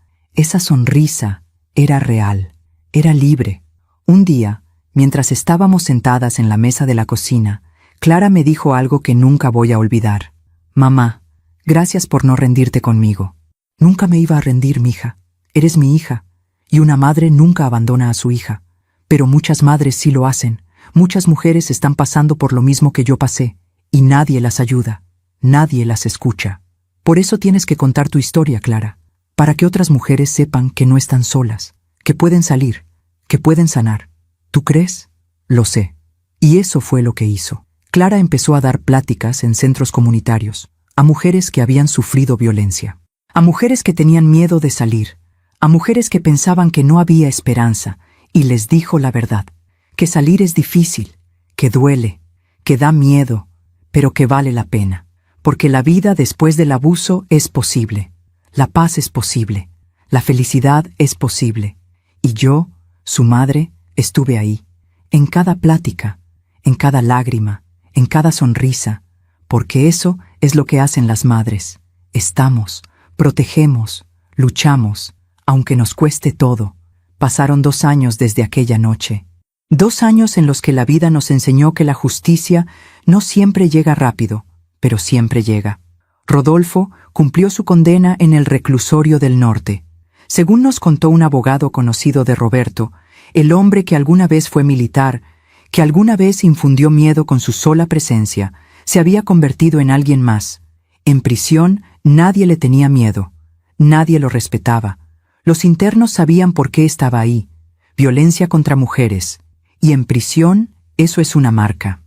era real, era libre. Un día, mientras estábamos sentadas en la mesa de la cocina, Clara me dijo algo que nunca voy a olvidar. «Mamá, gracias por no rendirte conmigo». «Nunca me iba a rendir, mija. Eres mi hija, y una madre nunca abandona a su hija. Pero muchas madres sí lo hacen. Muchas mujeres están pasando por lo mismo que yo pasé, y nadie las ayuda, nadie las escucha. Por eso tienes que contar tu historia, Clara, para que otras mujeres sepan que no están solas, que pueden salir, que pueden sanar. ¿Tú crees?» «Lo sé». Y eso fue lo que hizo. Clara empezó a dar pláticas en centros comunitarios, a mujeres que habían sufrido violencia, a mujeres que tenían miedo de salir, a mujeres que pensaban que no había esperanza, y les dijo la verdad, que salir es difícil, que duele, que da miedo, pero que vale la pena, porque la vida después del abuso es posible, la paz es posible, la felicidad es posible. Y yo, su madre, estuve ahí, en cada plática, en cada lágrima, en cada sonrisa, porque eso es lo que hacen las madres. Estamos, protegemos, luchamos, aunque nos cueste todo. Pasaron 2 años desde aquella noche. 2 años en los que la vida nos enseñó que la justicia no siempre llega rápido, pero siempre llega. Rodolfo cumplió su condena en el reclusorio del norte. Según nos contó un abogado conocido de Roberto, el hombre que alguna vez fue militar, que alguna vez infundió miedo con su sola presencia, se había convertido en alguien más. En prisión nadie le tenía miedo, nadie lo respetaba. Los internos sabían por qué estaba ahí, violencia contra mujeres, y en prisión eso es una marca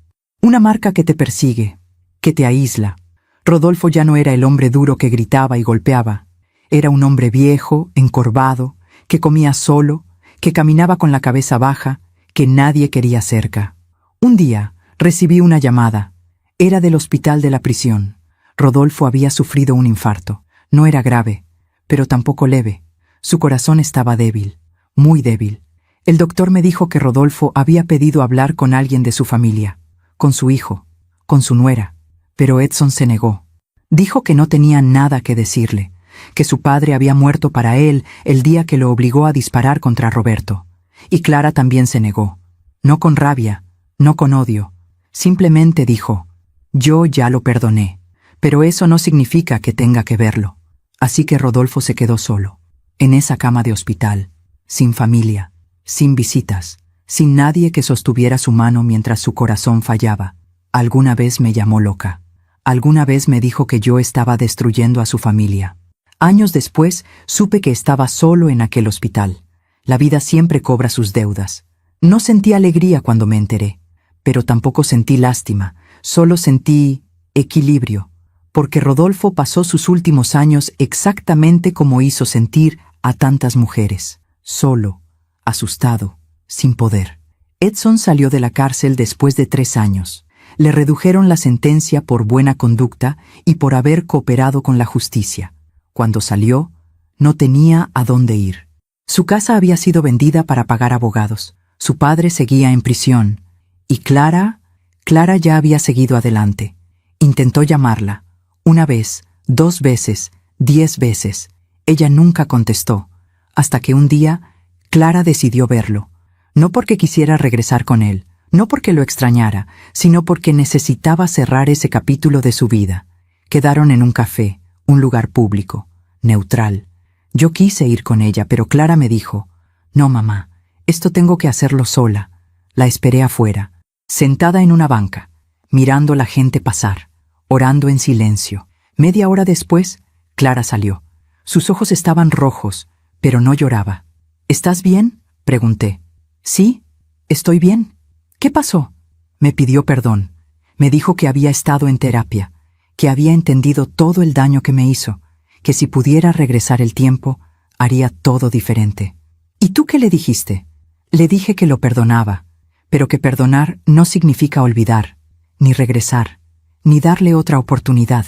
que te persigue, que te aísla. Rodolfo ya no era el hombre duro que gritaba y golpeaba, era un hombre viejo, encorvado, que comía solo, que caminaba con la cabeza baja, que nadie quería cerca. Un día recibí una llamada. Era del hospital de la prisión. Rodolfo había sufrido un infarto. No era grave, pero tampoco leve. Su corazón estaba débil, muy débil. El doctor me dijo que Rodolfo había pedido hablar con alguien de su familia, con su hijo, con su nuera, pero Edson se negó. Dijo que no tenía nada que decirle, que su padre había muerto para él el día que lo obligó a disparar contra Roberto. Y Clara también se negó. No con rabia, no con odio. Simplemente dijo, yo ya lo perdoné, pero eso no significa que tenga que verlo. Así que Rodolfo se quedó solo, en esa cama de hospital, sin familia, sin visitas, sin nadie que sostuviera su mano mientras su corazón fallaba. Alguna vez me llamó loca. Alguna vez me dijo que yo estaba destruyendo a su familia. Años después supe que estaba solo en aquel hospital. La vida siempre cobra sus deudas. No sentí alegría cuando me enteré, pero tampoco sentí lástima, solo sentí equilibrio, porque Rodolfo pasó sus últimos años exactamente como hizo sentir a tantas mujeres, solo, asustado, sin poder. Edson salió de la cárcel después de 3 años. Le redujeron la sentencia por buena conducta y por haber cooperado con la justicia. Cuando salió, no tenía a dónde ir. Su casa había sido vendida para pagar abogados. Su padre seguía en prisión. Y Clara ya había seguido adelante. Intentó llamarla. 1 vez, 2 veces, 10 veces. Ella nunca contestó. Hasta que un día, Clara decidió verlo. No porque quisiera regresar con él, no porque lo extrañara, sino porque necesitaba cerrar ese capítulo de su vida. Quedaron en un café, un lugar público, neutral. Yo quise ir con ella, pero Clara me dijo, no, mamá, esto tengo que hacerlo sola. La esperé afuera, sentada en una banca, mirando la gente pasar, orando en silencio. Media hora después, Clara salió. Sus ojos estaban rojos, pero no lloraba. ¿Estás bien?, pregunté. Sí, estoy bien. ¿Qué pasó? Me pidió perdón. Me dijo que había estado en terapia, que había entendido todo el daño que me hizo, que si pudiera regresar el tiempo, haría todo diferente. ¿Y tú qué le dijiste? Le dije que lo perdonaba, pero que perdonar no significa olvidar, ni regresar, ni darle otra oportunidad.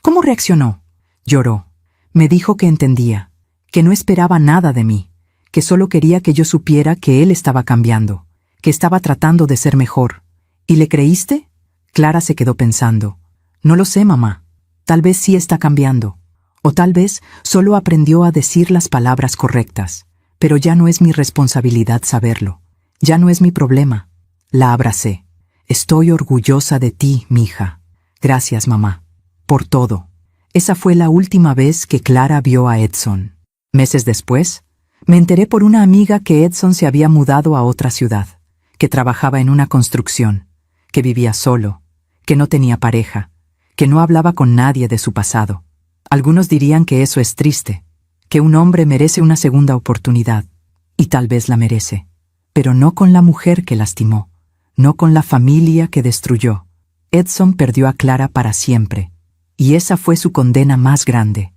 ¿Cómo reaccionó? Lloró. Me dijo que entendía, que no esperaba nada de mí, que solo quería que yo supiera que él estaba cambiando, que estaba tratando de ser mejor. ¿Y le creíste? Clara se quedó pensando. No lo sé, mamá. Tal vez sí está cambiando. O tal vez solo aprendió a decir las palabras correctas. Pero ya no es mi responsabilidad saberlo. Ya no es mi problema. La abracé. Estoy orgullosa de ti, mija. Gracias, mamá. Por todo. Esa fue la última vez que Clara vio a Edson. Meses después, me enteré por una amiga que Edson se había mudado a otra ciudad, que trabajaba en una construcción, que vivía solo, que no tenía pareja, que no hablaba con nadie de su pasado. Algunos dirían que eso es triste, que un hombre merece una segunda oportunidad, y tal vez la merece, pero no con la mujer que lastimó, no con la familia que destruyó. Edson perdió a Clara para siempre, y esa fue su condena más grande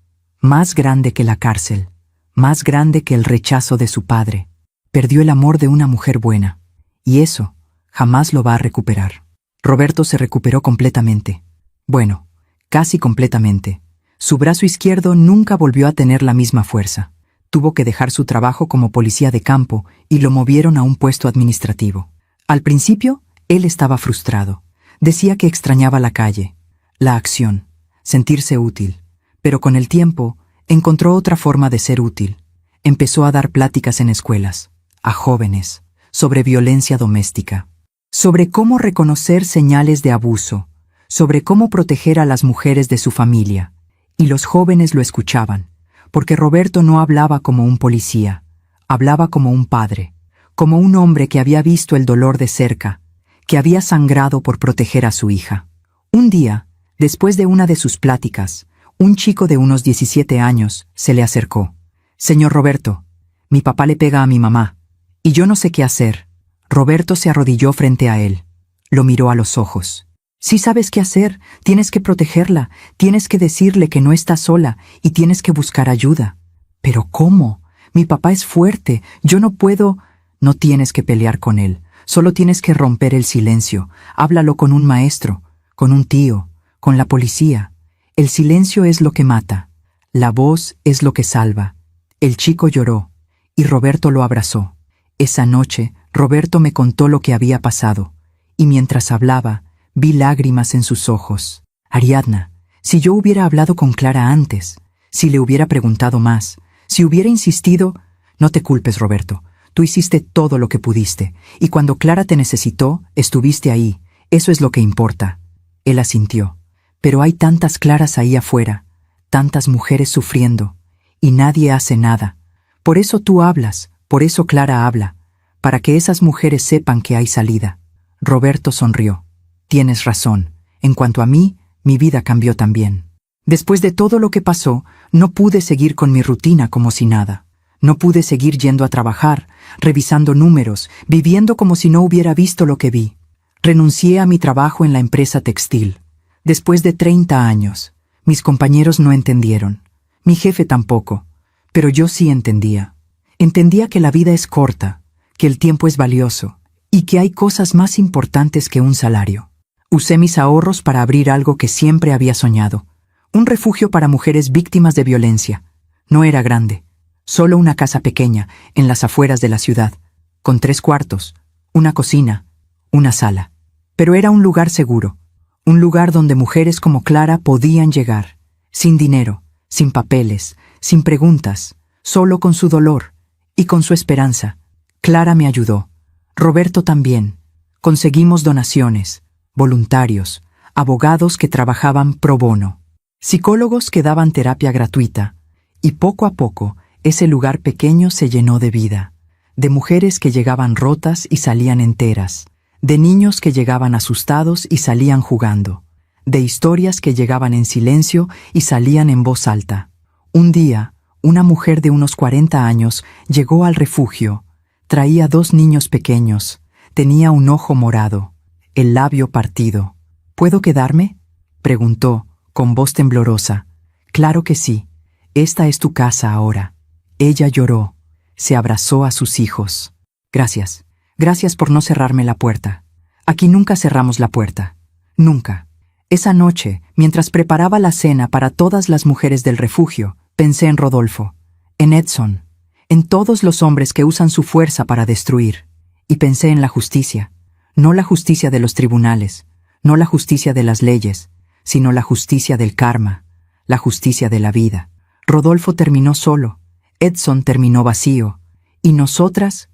que la cárcel, más grande que el rechazo de su padre. Perdió el amor de una mujer buena, y eso jamás lo va a recuperar. Roberto se recuperó completamente. Bueno, casi completamente. Su brazo izquierdo nunca volvió a tener la misma fuerza. Tuvo que dejar su trabajo como policía de campo y lo movieron a un puesto administrativo. Al principio, él estaba frustrado. Decía que extrañaba la calle, la acción, sentirse útil. Pero con el tiempo, encontró otra forma de ser útil. Empezó a dar pláticas en escuelas, a jóvenes, sobre violencia doméstica, sobre cómo reconocer señales de abuso, sobre cómo proteger a las mujeres de su familia. Y los jóvenes lo escuchaban, porque Roberto no hablaba como un policía, hablaba como un padre, como un hombre que había visto el dolor de cerca, que había sangrado por proteger a su hija. Un día, después de una de sus pláticas, un chico de unos 17 años se le acercó. «Señor Roberto, mi papá le pega a mi mamá, y yo no sé qué hacer». Roberto se arrodilló frente a él, lo miró a los ojos. «Sí sabes qué hacer, tienes que protegerla, tienes que decirle que no está sola y tienes que buscar ayuda». «¿Pero cómo? Mi papá es fuerte, yo no puedo». «No tienes que pelear con él, solo tienes que romper el silencio. Háblalo con un maestro, con un tío, con la policía. El silencio es lo que mata, la voz es lo que salva». El chico lloró, y Roberto lo abrazó. Esa noche, Roberto me contó lo que había pasado, y mientras hablaba, vi lágrimas en sus ojos. «Ariadna, si yo hubiera hablado con Clara antes, si le hubiera preguntado más, si hubiera insistido...» «No te culpes, Roberto. Tú hiciste todo lo que pudiste, y cuando Clara te necesitó, estuviste ahí. Eso es lo que importa». Él asintió. «Pero hay tantas Claras ahí afuera, tantas mujeres sufriendo, y nadie hace nada. Por eso tú hablas, por eso Clara habla, para que esas mujeres sepan que hay salida». Roberto sonrió. «Tienes razón. En cuanto a mí, mi vida cambió también. Después de todo lo que pasó, no pude seguir con mi rutina como si nada. No pude seguir yendo a trabajar, revisando números, viviendo como si no hubiera visto lo que vi. Renuncié a mi trabajo en la empresa textil. Después de 30 años, mis compañeros no entendieron. Mi jefe tampoco, pero yo sí entendía. Entendía que la vida es corta, que el tiempo es valioso y que hay cosas más importantes que un salario. Usé mis ahorros para abrir algo que siempre había soñado, un refugio para mujeres víctimas de violencia. No era grande, solo una casa pequeña en las afueras de la ciudad, con 3 cuartos, una cocina, una sala. Pero era un lugar seguro, un lugar donde mujeres como Clara podían llegar, sin dinero, sin papeles, sin preguntas, solo con su dolor y con su esperanza. Clara me ayudó. Roberto también. Conseguimos donaciones, voluntarios, abogados que trabajaban pro bono, psicólogos que daban terapia gratuita, y poco a poco ese lugar pequeño se llenó de vida, de mujeres que llegaban rotas y salían enteras, de niños que llegaban asustados y salían jugando, de historias que llegaban en silencio y salían en voz alta. Un día, una mujer de unos 40 años llegó al refugio. Traía 2 niños pequeños, tenía un ojo morado, el labio partido. «¿Puedo quedarme?», preguntó, con voz temblorosa. «Claro que sí, esta es tu casa ahora». Ella lloró, se abrazó a sus hijos. «Gracias, gracias por no cerrarme la puerta. Aquí nunca cerramos la puerta, nunca». Esa noche, mientras preparaba la cena para todas las mujeres del refugio, pensé en Rodolfo, en Edson, en todos los hombres que usan su fuerza para destruir. Y pensé en la justicia, no la justicia de los tribunales, no la justicia de las leyes, sino la justicia del karma, la justicia de la vida. Rodolfo terminó solo, Edson terminó vacío, y nosotras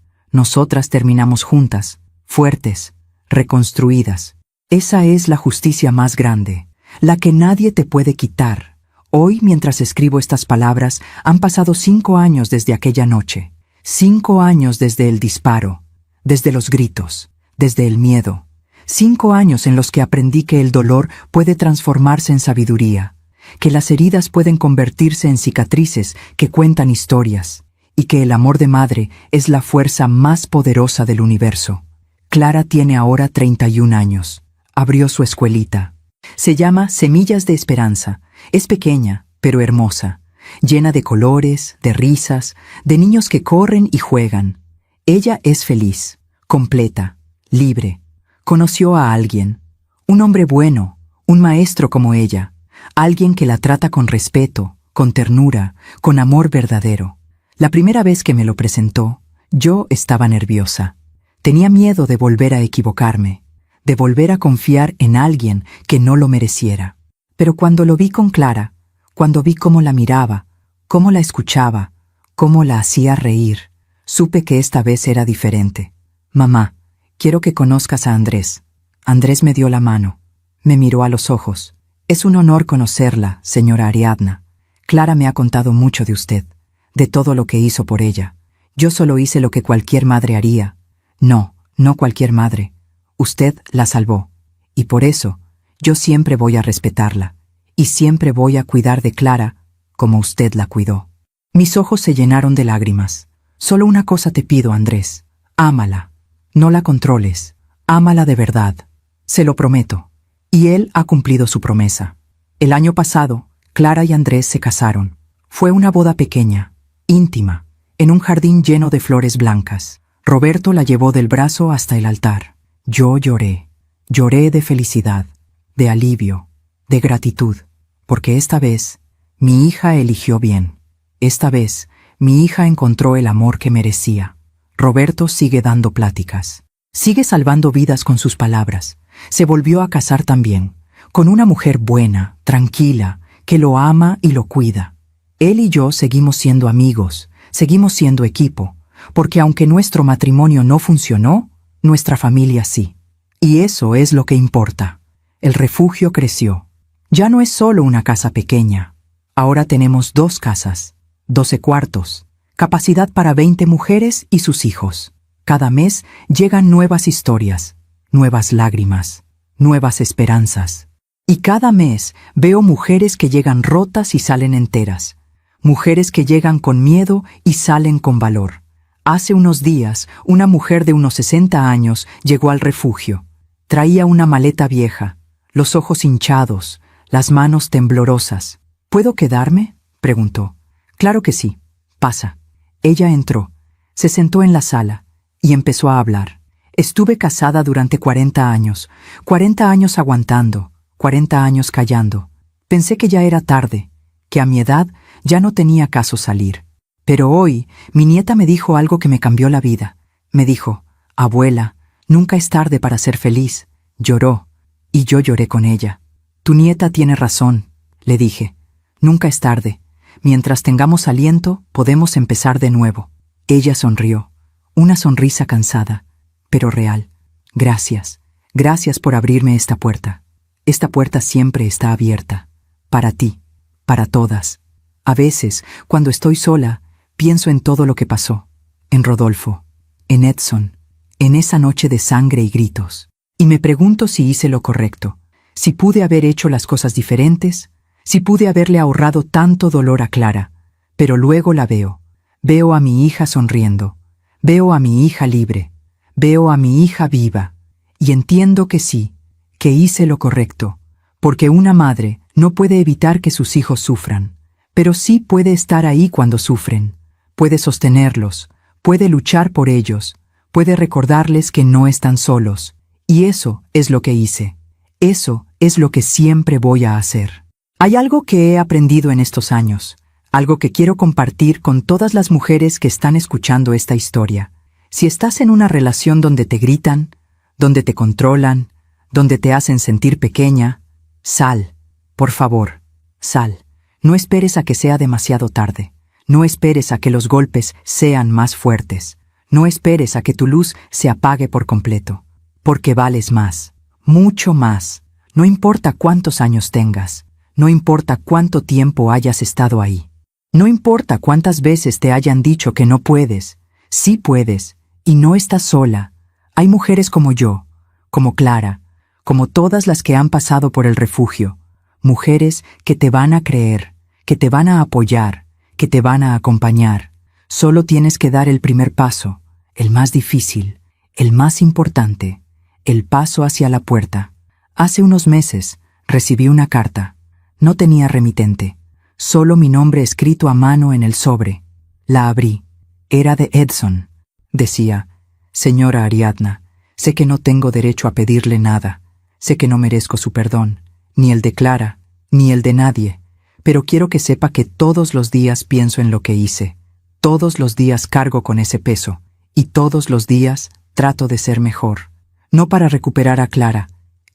terminamos juntas, fuertes, reconstruidas. Esa es la justicia más grande, la que nadie te puede quitar. Hoy, mientras escribo estas palabras, han pasado 5 años desde aquella noche. 5 años desde el disparo, desde los gritos, desde el miedo. 5 años en los que aprendí que el dolor puede transformarse en sabiduría, que las heridas pueden convertirse en cicatrices que cuentan historias, y que el amor de madre es la fuerza más poderosa del universo. Clara tiene ahora 31 años. Abrió su escuelita. Se llama Semillas de Esperanza. Es pequeña, pero hermosa, llena de colores, de risas, de niños que corren y juegan. Ella es feliz, completa, libre. Conoció a alguien, un hombre bueno, un maestro como ella. alguien que la trata con respeto, con ternura, con amor verdadero. La primera vez que me lo presentó, yo estaba nerviosa. Tenía miedo de volver a equivocarme, de volver a confiar en alguien que no lo mereciera. Pero cuando lo vi con Clara, cuando vi cómo la miraba, cómo la escuchaba, cómo la hacía reír, supe que esta vez era diferente. Mamá, quiero que conozcas a Andrés. Andrés me dio la mano, me miró a los ojos. Es un honor conocerla, señora Ariadna. Clara me ha contado mucho de usted, de todo lo que hizo por ella. Yo solo hice lo que cualquier madre haría. No, no cualquier madre. Usted la salvó. Y por eso, yo siempre voy a respetarla. Y siempre voy a cuidar de Clara como usted la cuidó. Mis ojos se llenaron de lágrimas. Solo una cosa te pido, Andrés. Ámala. No la controles. Ámala de verdad. Se lo prometo. Y él ha cumplido su promesa. El año pasado, Clara y Andrés se casaron. Fue una boda pequeña, íntima, en un jardín lleno de flores blancas. Roberto la llevó del brazo hasta el altar. Yo lloré. Lloré de felicidad, de alivio, de gratitud, porque esta vez mi hija eligió bien. Esta vez mi hija encontró el amor que merecía. Roberto sigue dando pláticas. Sigue salvando vidas con sus palabras. Se volvió a casar también, con una mujer buena, tranquila, que lo ama y lo cuida. Él y yo seguimos siendo amigos, seguimos siendo equipo, porque aunque nuestro matrimonio no funcionó, nuestra familia sí. Y eso es lo que importa. El refugio creció. Ya no es solo una casa pequeña. Ahora tenemos 2 casas, 12 cuartos, capacidad para 20 mujeres y sus hijos. Cada mes llegan nuevas historias, nuevas lágrimas, nuevas esperanzas. Y cada mes veo mujeres que llegan rotas y salen enteras. Mujeres que llegan con miedo y salen con valor. Hace unos días, una mujer de unos 60 años llegó al refugio. Traía una maleta vieja, los ojos hinchados, las manos temblorosas. ¿Puedo quedarme?, preguntó. Claro que sí. Pasa. Ella entró, se sentó en la sala y empezó a hablar. Estuve casada durante 40 años, 40 años aguantando, 40 años callando. Pensé que ya era tarde, que a mi edad ya no tenía caso salir. Pero hoy mi nieta me dijo algo que me cambió la vida. Me dijo, abuela, nunca es tarde para ser feliz. Lloró, y yo lloré con ella. Tu nieta tiene razón, le dije. Nunca es tarde. Mientras tengamos aliento, podemos empezar de nuevo. Ella sonrió, una sonrisa cansada, pero real. Gracias, gracias por abrirme esta puerta. Esta puerta siempre está abierta. Para ti, para todas. A veces, cuando estoy sola, pienso en todo lo que pasó. En Rodolfo, en Edson, en esa noche de sangre y gritos. Y me pregunto si hice lo correcto, si pude haber hecho las cosas diferentes, si pude haberle ahorrado tanto dolor a Clara. Pero luego la veo. Veo a mi hija sonriendo. Veo a mi hija libre. Veo a mi hija viva. Y entiendo que sí, que hice lo correcto, porque una madre no puede evitar que sus hijos sufran, pero sí puede estar ahí cuando sufren, puede sostenerlos, puede luchar por ellos, puede recordarles que no están solos, y eso es lo que hice. Eso es lo que siempre voy a hacer. Hay algo que he aprendido en estos años, algo que quiero compartir con todas las mujeres que están escuchando esta historia. Si estás en una relación donde te gritan, donde te controlan, donde te hacen sentir pequeña, sal, por favor, sal. No esperes a que sea demasiado tarde. No esperes a que los golpes sean más fuertes. No esperes a que tu luz se apague por completo. Porque vales más, mucho más. No importa cuántos años tengas. No importa cuánto tiempo hayas estado ahí. No importa cuántas veces te hayan dicho que no puedes. Sí puedes, y no estás sola. Hay mujeres como yo, como Clara, como todas las que han pasado por el refugio, mujeres que te van a creer, que te van a apoyar, que te van a acompañar. Solo tienes que dar el primer paso, el más difícil, el más importante, el paso hacia la puerta. Hace unos meses recibí una carta. No tenía remitente, solo mi nombre escrito a mano en el sobre. La abrí. Era de Edson. Decía, señora Ariadna, sé que no tengo derecho a pedirle nada. Sé que no merezco su perdón, ni el de Clara, ni el de nadie, pero quiero que sepa que todos los días pienso en lo que hice. Todos los días cargo con ese peso, y todos los días trato de ser mejor. No para recuperar a Clara,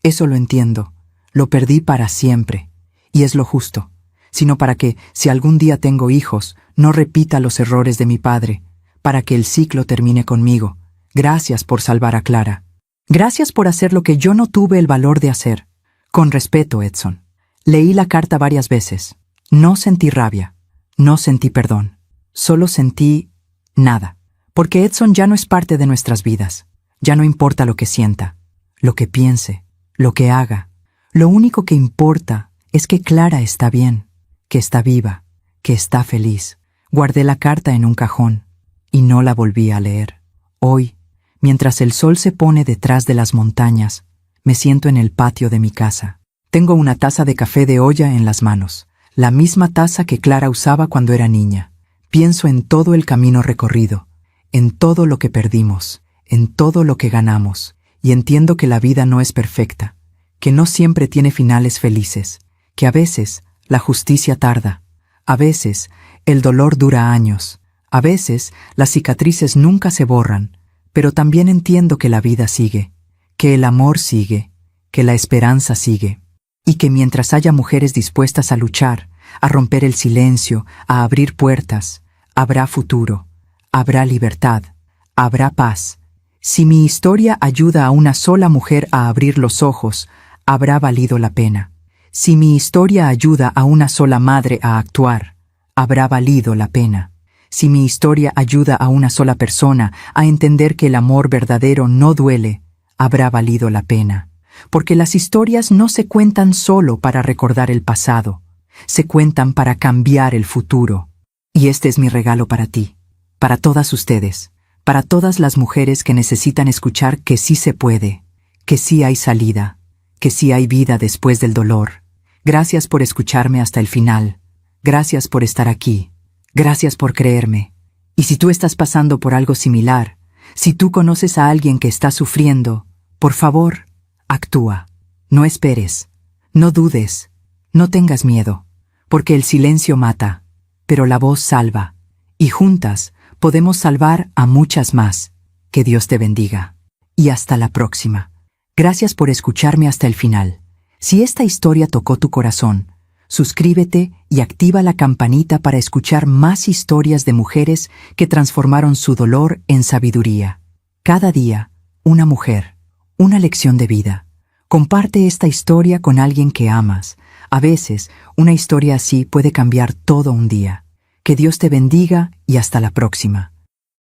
eso lo entiendo, lo perdí para siempre, y es lo justo, sino para que, si algún día tengo hijos, no repita los errores de mi padre, para que el ciclo termine conmigo. Gracias por salvar a Clara. Gracias por hacer lo que yo no tuve el valor de hacer. Con respeto, Edson. Leí la carta varias veces. No sentí rabia, no sentí perdón, solo sentí nada. Porque Edson ya no es parte de nuestras vidas. Ya no importa lo que sienta, lo que piense, lo que haga. Lo único que importa es que Clara está bien, que está viva, que está feliz. Guardé la carta en un cajón y no la volví a leer. Hoy, mientras el sol se pone detrás de las montañas, me siento en el patio de mi casa. Tengo una taza de café de olla en las manos, la misma taza que Clara usaba cuando era niña. Pienso en todo el camino recorrido, en todo lo que perdimos, en todo lo que ganamos, y entiendo que la vida no es perfecta, que no siempre tiene finales felices, que a veces la justicia tarda, a veces el dolor dura años, a veces las cicatrices nunca se borran, pero también entiendo que la vida sigue, que el amor sigue, que la esperanza sigue, y que mientras haya mujeres dispuestas a luchar, a romper el silencio, a abrir puertas, habrá futuro, habrá libertad, habrá paz. Si mi historia ayuda a una sola mujer a abrir los ojos, habrá valido la pena. Si mi historia ayuda a una sola madre a actuar, habrá valido la pena. Si mi historia ayuda a una sola persona a entender que el amor verdadero no duele, habrá valido la pena. Porque las historias no se cuentan solo para recordar el pasado, se cuentan para cambiar el futuro. Y este es mi regalo para ti, para todas ustedes, para todas las mujeres que necesitan escuchar que sí se puede, que sí hay salida, que sí hay vida después del dolor. Gracias por escucharme hasta el final. Gracias por estar aquí. Gracias por creerme. Y si tú estás pasando por algo similar, si tú conoces a alguien que está sufriendo, por favor, actúa. No esperes. No dudes. No tengas miedo. Porque el silencio mata, pero la voz salva. Y juntas podemos salvar a muchas más. Que Dios te bendiga. Y hasta la próxima. Gracias por escucharme hasta el final. Si esta historia tocó tu corazón, suscríbete y activa la campanita para escuchar más historias de mujeres que transformaron su dolor en sabiduría. Cada día, una mujer, una lección de vida. Comparte esta historia con alguien que amas. A veces, una historia así puede cambiar todo un día. Que Dios te bendiga y hasta la próxima.